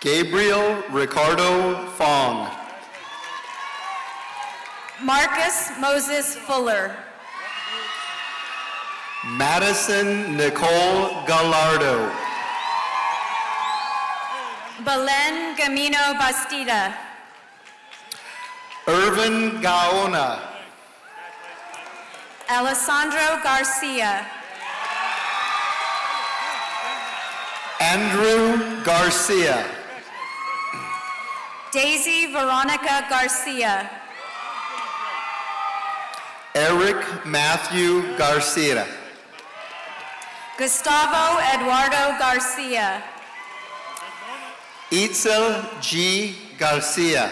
Gabriel Ricardo Fong. Marcus Moses Fuller. Madison Nicole Gallardo. Belen Gamino Bastida. Irvin Gaona. Alessandro Garcia. Andrew Garcia. Daisy Veronica Garcia. Eric Matthew Garcia. Gustavo Eduardo Garcia. Itzel G. Garcia.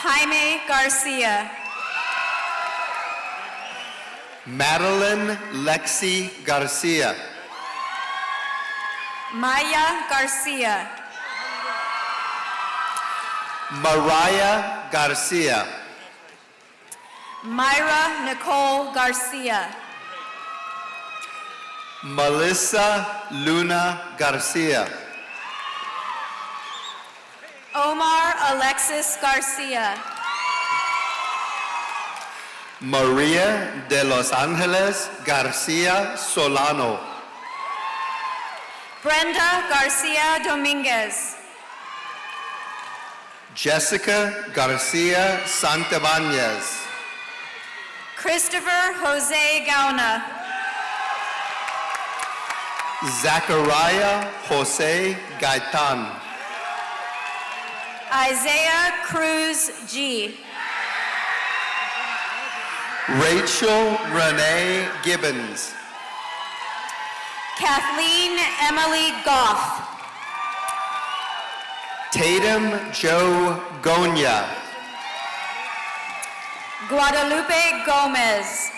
Jaime Garcia. Madeline Lexi Garcia. Maya Garcia. Mariah Garcia. Myra Nicole Garcia. Melissa Luna Garcia. Omar Alexis Garcia. Maria de Los Angeles Garcia Solano. Brenda Garcia Dominguez. Jessica Garcia Santabanez. Christopher Jose Gauna. Zachariah Jose Gaitan. Isaiah Cruz G. Rachel Renee Gibbons. Kathleen Emily Goff. Tatum Joe Gonya. Guadalupe Gomez.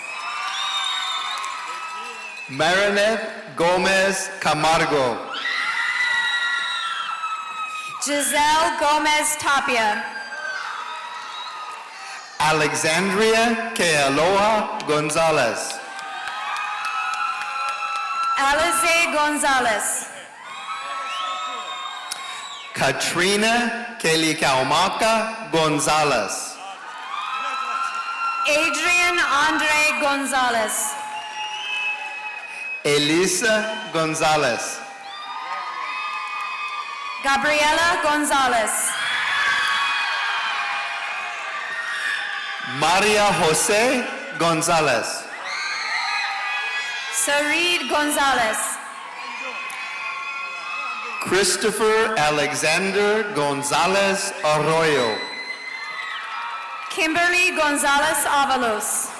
Marinette Gomez Camargo. Giselle Gomez Tapia. Alexandria Kealoha Gonzalez. Alize Gonzalez. Katrina Kelikaumaka Gonzalez. Adrian Andre Gonzalez. Elisa Gonzalez. Gabriela Gonzalez. Maria Jose Gonzalez. Sarid Gonzalez. Christopher Alexander Gonzalez Arroyo. Kimberly Gonzalez Avalos.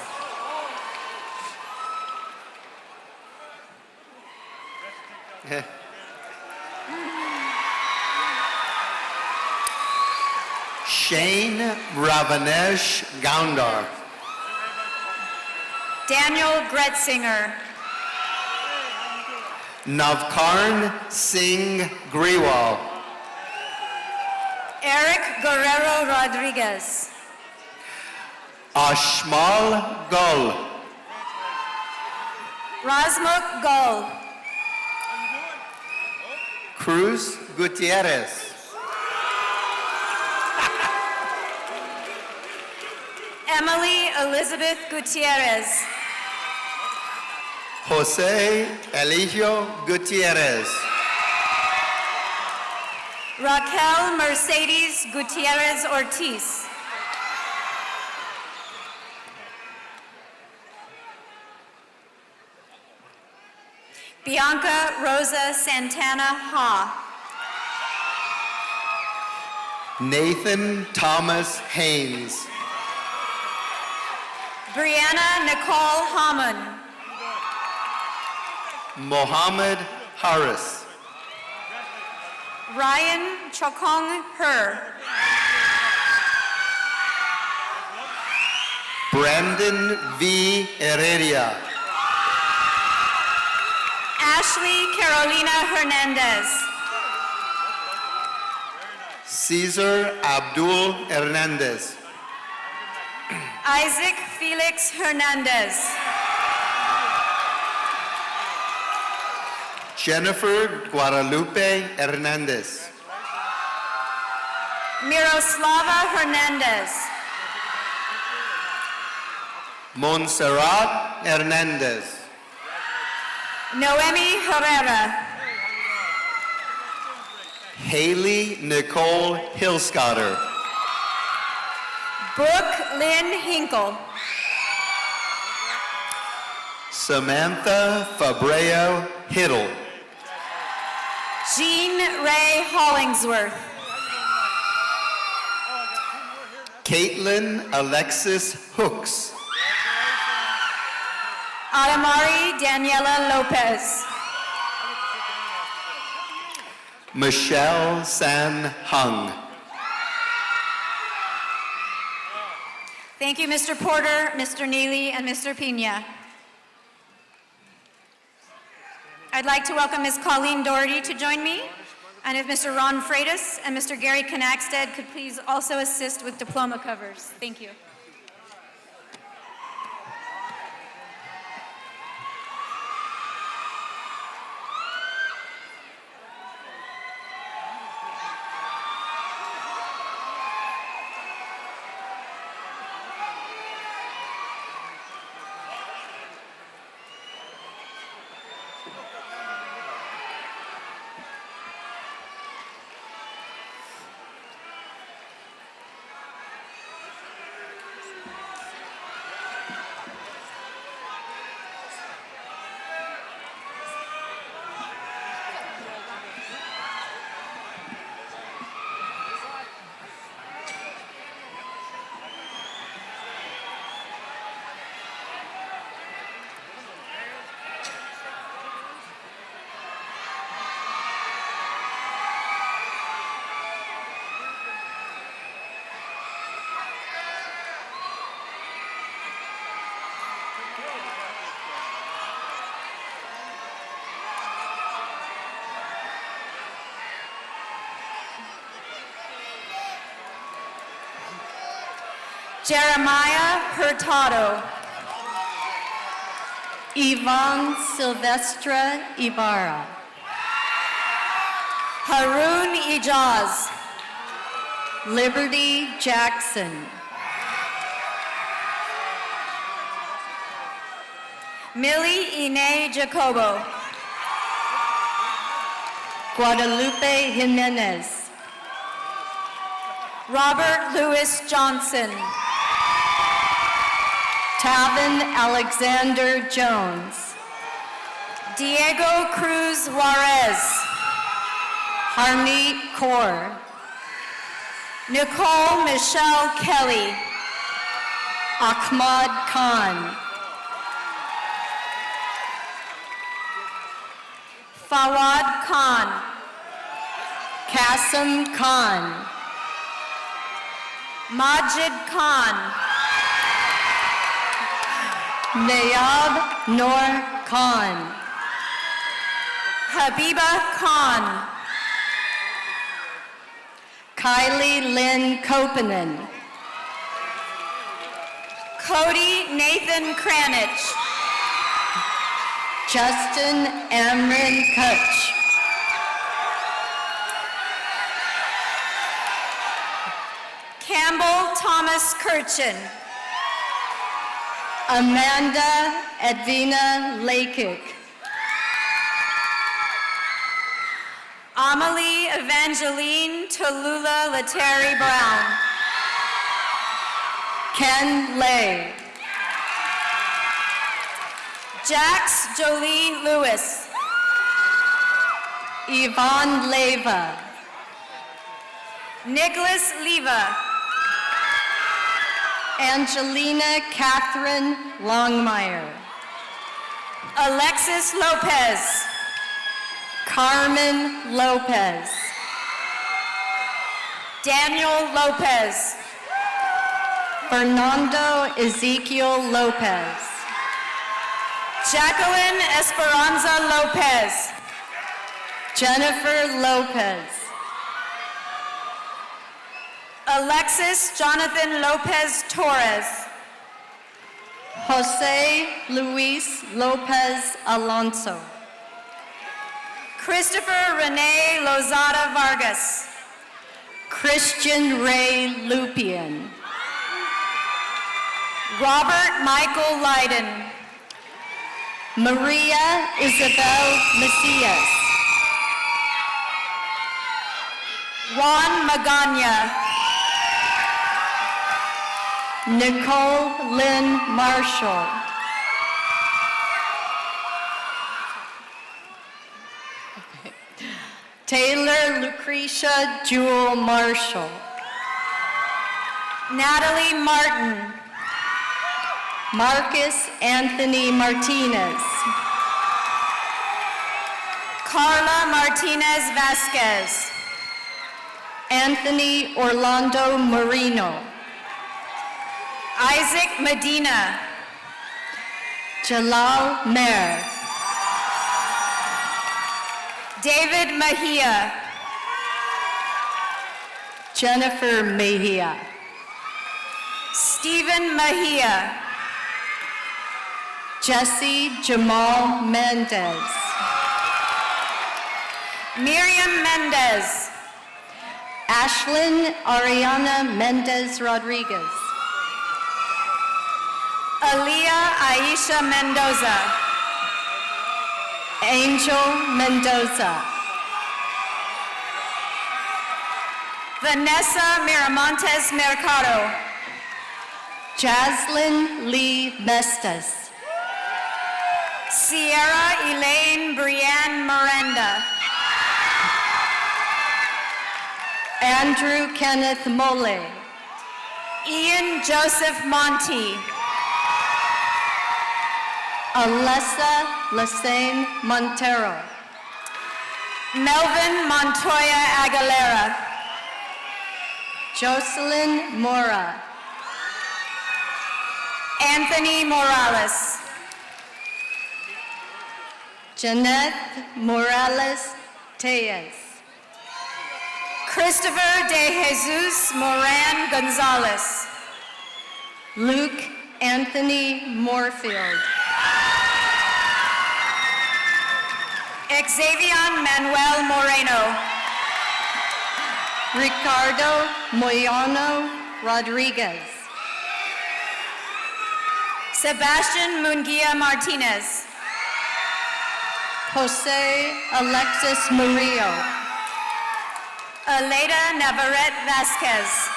Shane Ravanesh Gaundar. Daniel Gretzinger. Navkarn Singh Griwal. Eric Guerrero Rodriguez. Ashmal Gul. Rasmuk Gul. Cruz Gutierrez. Emily Elizabeth Gutierrez. Jose Eligio Gutierrez. Raquel Mercedes Gutierrez Ortiz. Bianca Rosa Santana Ha. Nathan Thomas Haynes. Brianna Nicole Hammond. Mohammed Harris. Ryan Chokong Her. Brandon V. Heredia. Ashley Carolina Hernandez. Cesar Abdul Hernandez. Isaac Felix Hernandez. Jennifer Guadalupe Hernandez. Miroslava Hernandez. Montserrat Hernandez. Noemi Herrera. Haley Nicole Hillscotter. Brooke Lynn Hinkle. Samantha Fabreo Hiddle. Jean Ray Hollingsworth. Caitlin Alexis Hooks. Adamari Daniela Lopez. Michelle San Hung. Thank you, Mr. Porter, Mr. Neely, and Mr. Pina. I'd like to welcome Ms. Colleen Doherty to join me, and if Mr. Ron Freitas and Mr. Gary Knackstead could please also assist with diploma covers. Thank you. Jeremiah Hurtado. Yvonne Silvestra Ibarra. Harun Ijaz. Liberty Jackson. Millie Ine Jacobo. Guadalupe Jimenez. Robert Louis Johnson. Tavin Alexander Jones. Diego Cruz Juarez. Harneet Kaur. Nicole Michelle Kelly. Ahmad Khan. Fawad Khan. Qasim Khan. Majid Khan. Nayab Noor Khan. Habiba Khan. Kylie Lynn Kopanen. Cody Nathan Cranich. Justin Amrin Kutch. Campbell Thomas Kirchen. Amanda Edvina Lakik. Amelie Evangeline Tallulah Letary Brown. Ken Lay. Jax Jolie Lewis. Yvonne Leva. Nicholas Leva. Angelina Catherine Longmire. Alexis Lopez. Carmen Lopez. Daniel Lopez. Fernando Ezekiel Lopez. Jacqueline Esperanza Lopez. Jennifer Lopez. Alexis Jonathan Lopez Torres. Jose Luis Lopez Alonso. Christopher Rene Lozada Vargas. Christian Ray Lupian. Robert Michael Leiden. Maria Isabel Macias. Juan Magana. Nicole Lynn Marshall. Taylor Lucretia Jewel Marshall. Natalie Martin. Marcus Anthony Martinez. Carla Martinez Vasquez. Anthony Orlando Marino. Isaac Medina. Jalal Mer. David Mejia. Jennifer Mejia. Stephen Mejia. Jesse Jamal Mendez. Miriam Mendez. Ashlyn Ariana Mendez Rodriguez. Aaliyah Aisha Mendoza. Angel Mendoza. Vanessa Miramontes Mercado. Jaslyn Lee Mestas. Sierra Elaine Brianne Miranda. Andrew Kenneth Mole. Ian Joseph Monty. Alessa Lassane Montero. Melvin Montoya Aguilera. Jocelyn Mora. Anthony Morales. Jeanette Morales Tellez. Christopher De Jesus Moran Gonzalez. Luke Anthony Moorfield. Xavier Manuel Moreno. Ricardo Moyano Rodriguez. Sebastian Munguia Martinez. Jose Alexis Murillo. Aleda Navarrete Vasquez.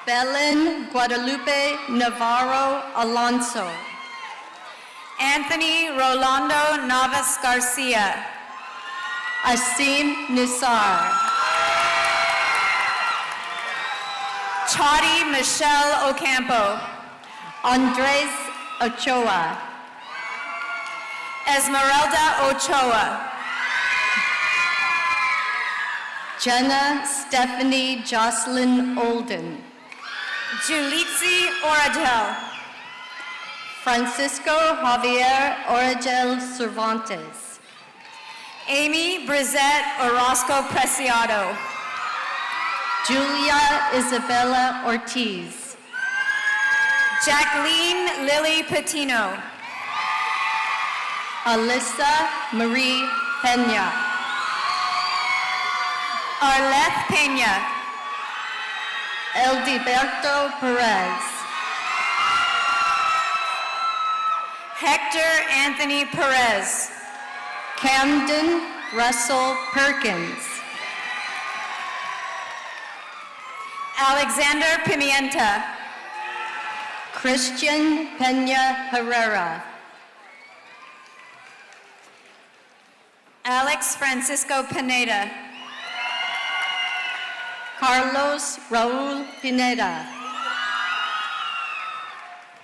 Belen Guadalupe Navarro Alonso. Anthony Rolando Navas Garcia. Asim Nisar. Chadi Michelle Ocampo. Andres Ochoa. Esmeralda Ochoa. Jenna Stephanie Jocelyn Olden. Julitzi Oragel. Francisco Javier Oragel Cervantes. Amy Brizette Orozco Preciado. Julia Isabella Ortiz. Jacqueline Lily Patino. Alyssa Marie Pena. Arleth Peña. Eldiberto Perez. Hector Anthony Perez. Camden Russell Perkins. Alexander Pimienta. Christian Pena Herrera. Alex Francisco Pineda. Carlos Raul Pineda.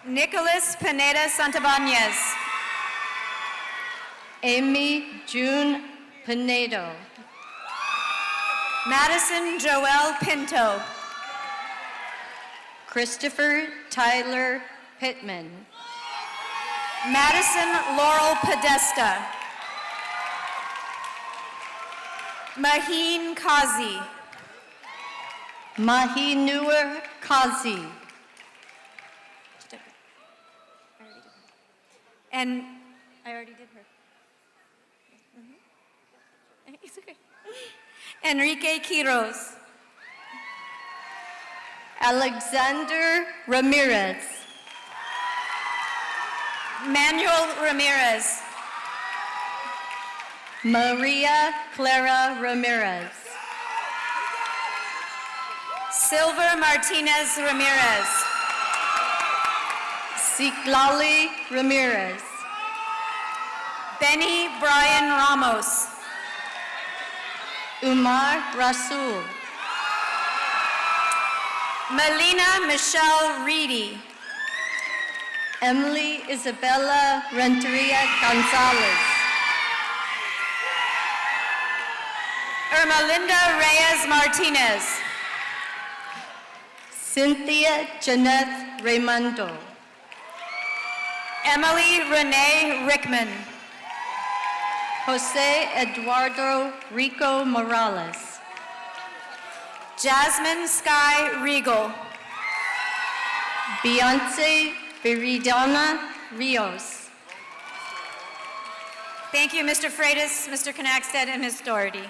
Nicholas Pineda Santabanez. Amy June Pinedo. Madison Joel Pinto. Christopher Tyler Pittman. Madison Laurel Podesta. Maheen Kazi. Mahinur Kazi. And I already did her. It's okay. Enrique Quiroz. Alexander Ramirez. Manuel Ramirez. Maria Clara Ramirez. Silver Martinez Ramirez. Citlali Ramirez. Benny Brian Ramos. Umar Rasul. Melina Michelle Reedy. Emily Isabella Renteria Gonzalez. Ermelinda Reyes Martinez. Cynthia Janeth Raimundo. Emily Renee Rickman. Jose Eduardo Rico Morales. Jasmine Sky Regal. Beyonce Viridana Rios. Thank you, Mr. Freitas, Mr. Knackstead, and Ms. Doherty.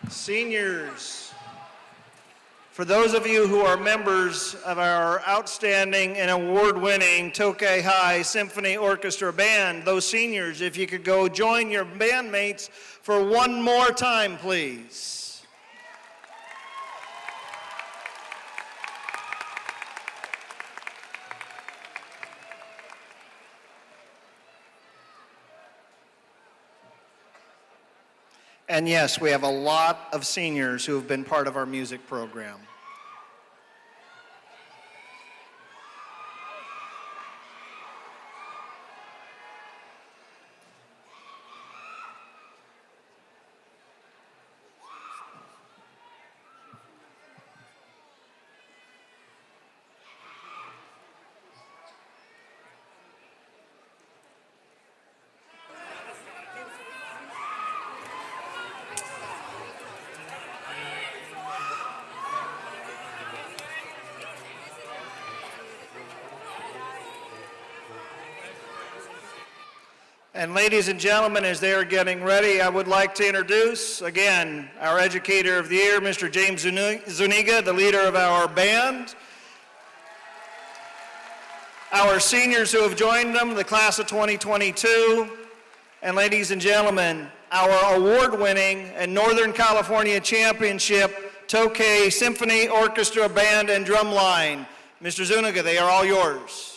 Seniors, for those of you who are members of our outstanding and award-winning Tokay High Symphony Orchestra Band, those seniors, if you could go join your bandmates for one more time, please. And yes, we have a lot of seniors who have been part of our music program. And ladies and gentlemen, as they are getting ready, I would like to introduce, again, our Educator of the Year, Mr. James Zuniga, the leader of our band. Our seniors who have joined them, the class of 2022. And ladies and gentlemen, our award-winning and Northern California Championship Tokay Symphony Orchestra Band and Drumline. Mr. Zuniga, they are all yours.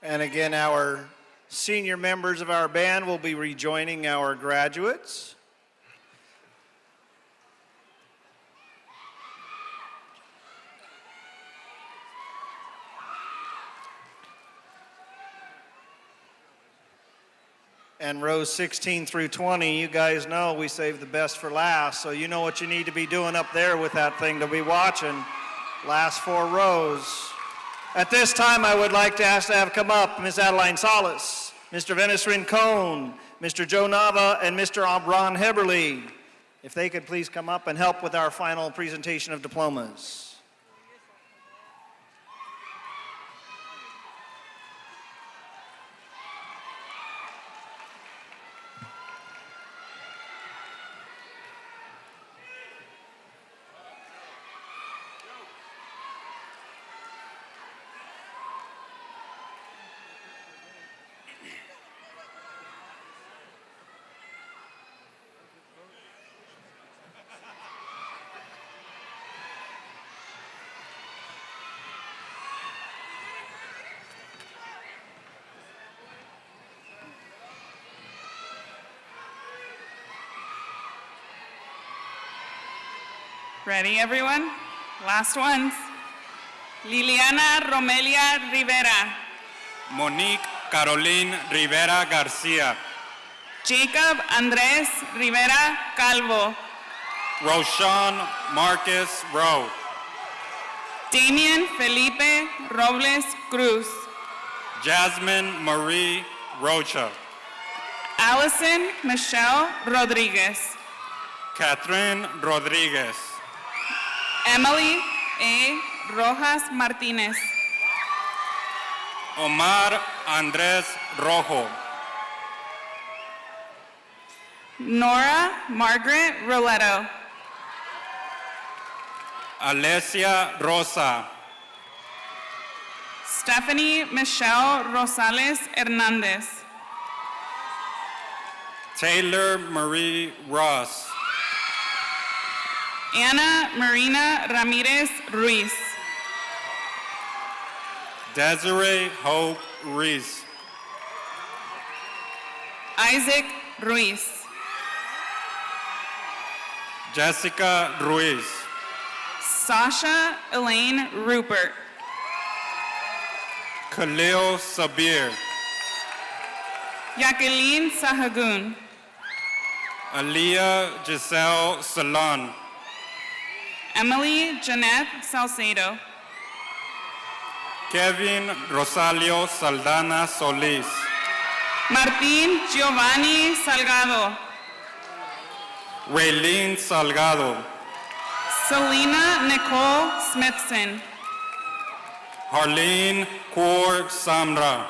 And again, our senior members of our band will be rejoining our graduates. And rows 16 through 20, you guys know we save the best for last, so you know what you need to be doing up there with that thing to be watching. Last 4 rows. At this time, I would like to ask to have come up Ms. Adeline Salas, Mr. Venice Rincon, Mr. Joe Nava, and Mr. Ron Heberly. If they could please come up and help with our final presentation of diplomas. Ready, everyone? Last ones. Liliana Romelia Rivera. Monique Caroline Rivera Garcia. Jacob Andres Rivera Calvo. Roshan Marcus Rowe. Damian Felipe Robles Cruz. Jasmine Marie Rocha. Allison Michelle Rodriguez. Catherine Rodriguez. Emily A. Rojas Martinez. Omar Andres Rojo. Nora Margaret Roletto. Alessia Rosa. Stephanie Michelle Rosales Hernandez. Taylor Marie Ross. Ana Marina Ramirez Ruiz. Desiree Hope Reese. Isaac Ruiz. Jessica Ruiz. Sasha Elaine Rupert. Khalil Sabir. Jacqueline Sahagun. Aliyah Giselle Salon. Emily Jeanette Salcedo. Kevin Rosalio Saldana Solis. Martín Giovanni Salgado. Raylene Salgado. Selena Nicole Smithson. Harleen Kaur Samra.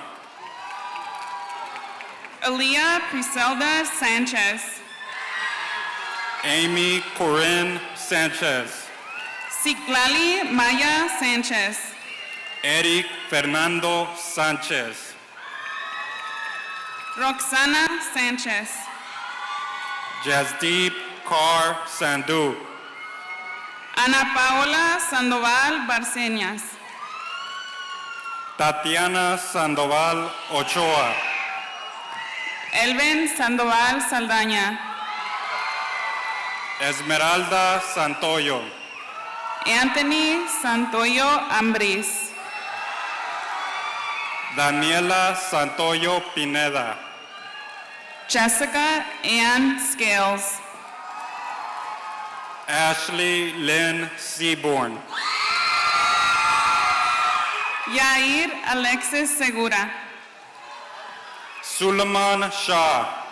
Aaliyah Priselda Sanchez. Amy Corinne Sanchez. Citlali Maya Sanchez. Eric Fernando Sanchez. Roxana Sanchez. Jasdeep Kaur Sandhu. Ana Paola Sandoval Barcenas. Tatiana Sandoval Ochoa. Elvin Sandoval Saldaña. Esmeralda Santoyo. Anthony Santoyo Ambris. Daniela Santoyo Pineda. Jessica Ann Scales. Ashley Lynn Seaborn. Yair Alexis Segura. Suleiman Shah.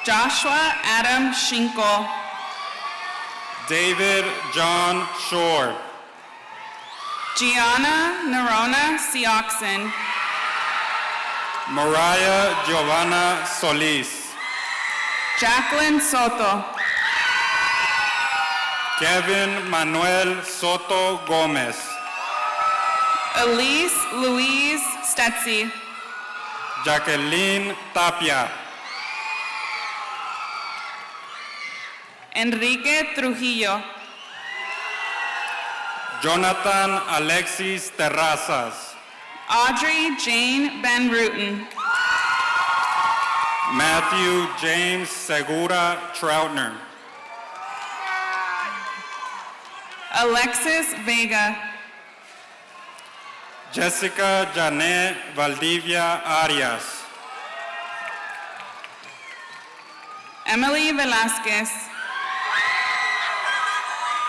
Joshua Adam Shinko. David John Shore. Gianna Nerona Sioxen. Mariah Giovanna Solis. Jacqueline Soto. Kevin Manuel Soto Gomez. Elise Louise Stetzy. Jacqueline Tapia. Enrique Trujillo. Jonathan Alexis Terrazas. Audrey Jane Van Ruten. Matthew James Segura Troutner. Alexis Vega. Jessica Janet Valdivia Arias. Emily Velasquez.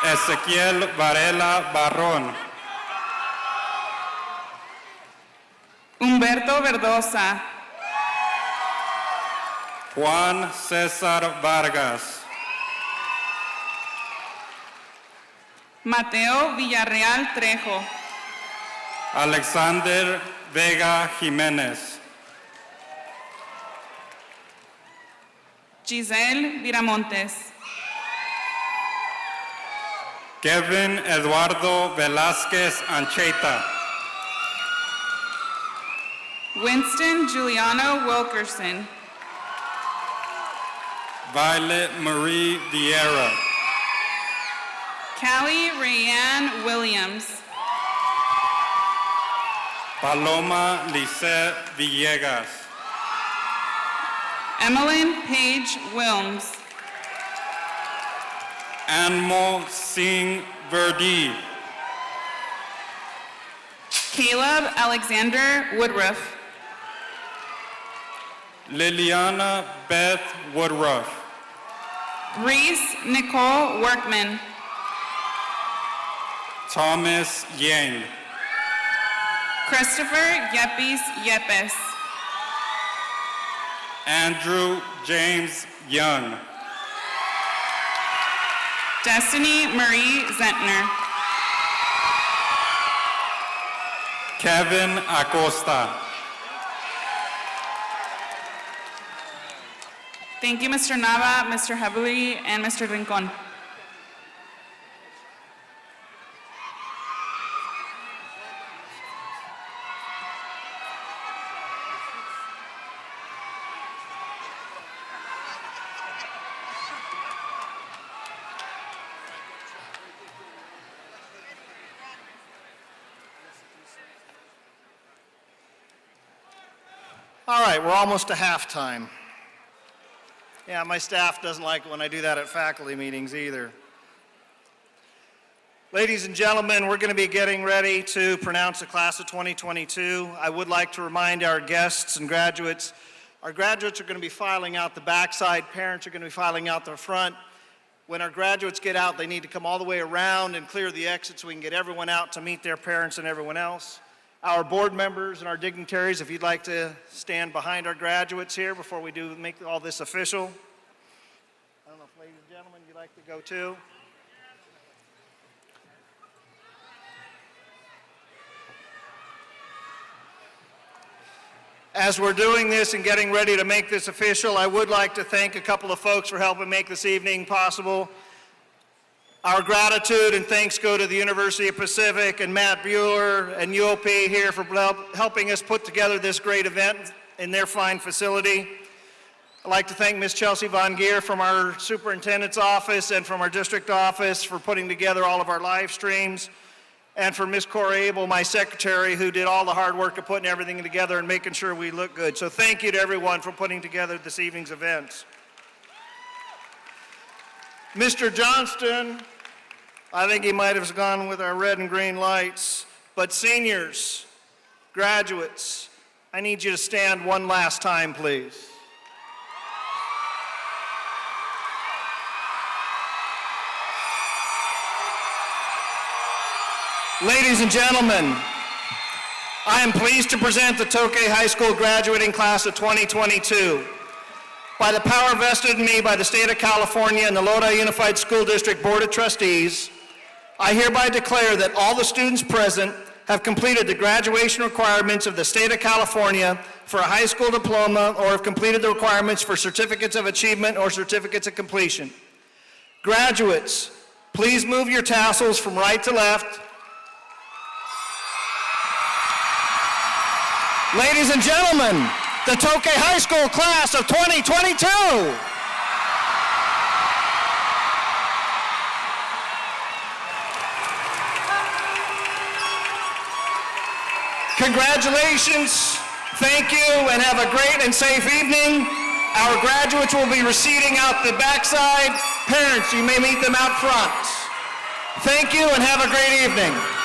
Ezequiel Varela Barron. Humberto Verdosa, Juan Cesar Vargas, Mateo Villarreal Trejo, Alexander Vega Jimenez, Giselle Viramontes, Kevin Eduardo Velázquez Ancheta, Winston Giuliano Wilkerson, Violet Marie Vieira, Callie Rayanne Williams, Paloma Lisette Villegas, Emmeline Page Wilms, Anmo Singh Verdi, Caleb Alexander Woodruff, Liliana Beth Woodruff, Reese Nicole Workman, Thomas Yang, Christopher Yepes Yepes, Andrew James Young, Destiny Marie Zentner, Kevin Acosta. Thank you, Mr. Nava, Mr. Heavily, and Mr. Rincon. All right, we're almost to halftime. Yeah, my staff doesn't like it when I do that at faculty meetings either. Ladies and gentlemen, we're going to be getting ready to pronounce the class of 2022. I would like to remind our guests and graduates, our graduates are going to be filing out the backside, parents are going to be filing out the front. When our graduates get out, they need to come all the way around and clear the exit so we can get everyone out to meet their parents and everyone else. Our board members and our dignitaries, if you'd like to stand behind our graduates here before we do make all this official. I don't know if ladies and gentlemen, you'd like to go too. As we're doing this and getting ready to make this official, I would like to thank a couple of folks for helping make this evening possible. Our gratitude and thanks go to the University of Pacific and Matt Bueller and UOP here for helping us put together this great event in their fine facility. I'd like to thank Ms. Chelsea Von Geer from our superintendent's office and from our district office for putting together all of our live streams, and for Ms. Cora Abel, my secretary, who did all the hard work of putting everything together and making sure we look good. So thank you to everyone for putting together this evening's events. Mr. Johnston, I think he might have gone with our red and green lights, but seniors, graduates, I need you to stand one last time, please. Ladies and gentlemen, I am pleased to present the Tokay High School graduating class of 2022. By the power vested in me by the state of California and the Lodi Unified School District Board of Trustees, I hereby declare that all the students present have completed the graduation requirements of the state of California for a high school diploma or have completed the requirements for certificates of achievement or certificates of completion. Graduates, please move your tassels from right to left. Ladies and gentlemen, the Tokay High School class of 2022. Congratulations, thank you, and have a great and safe evening. Our graduates will be receding out the backside. Parents, you may meet them out front. Thank you and have a great evening.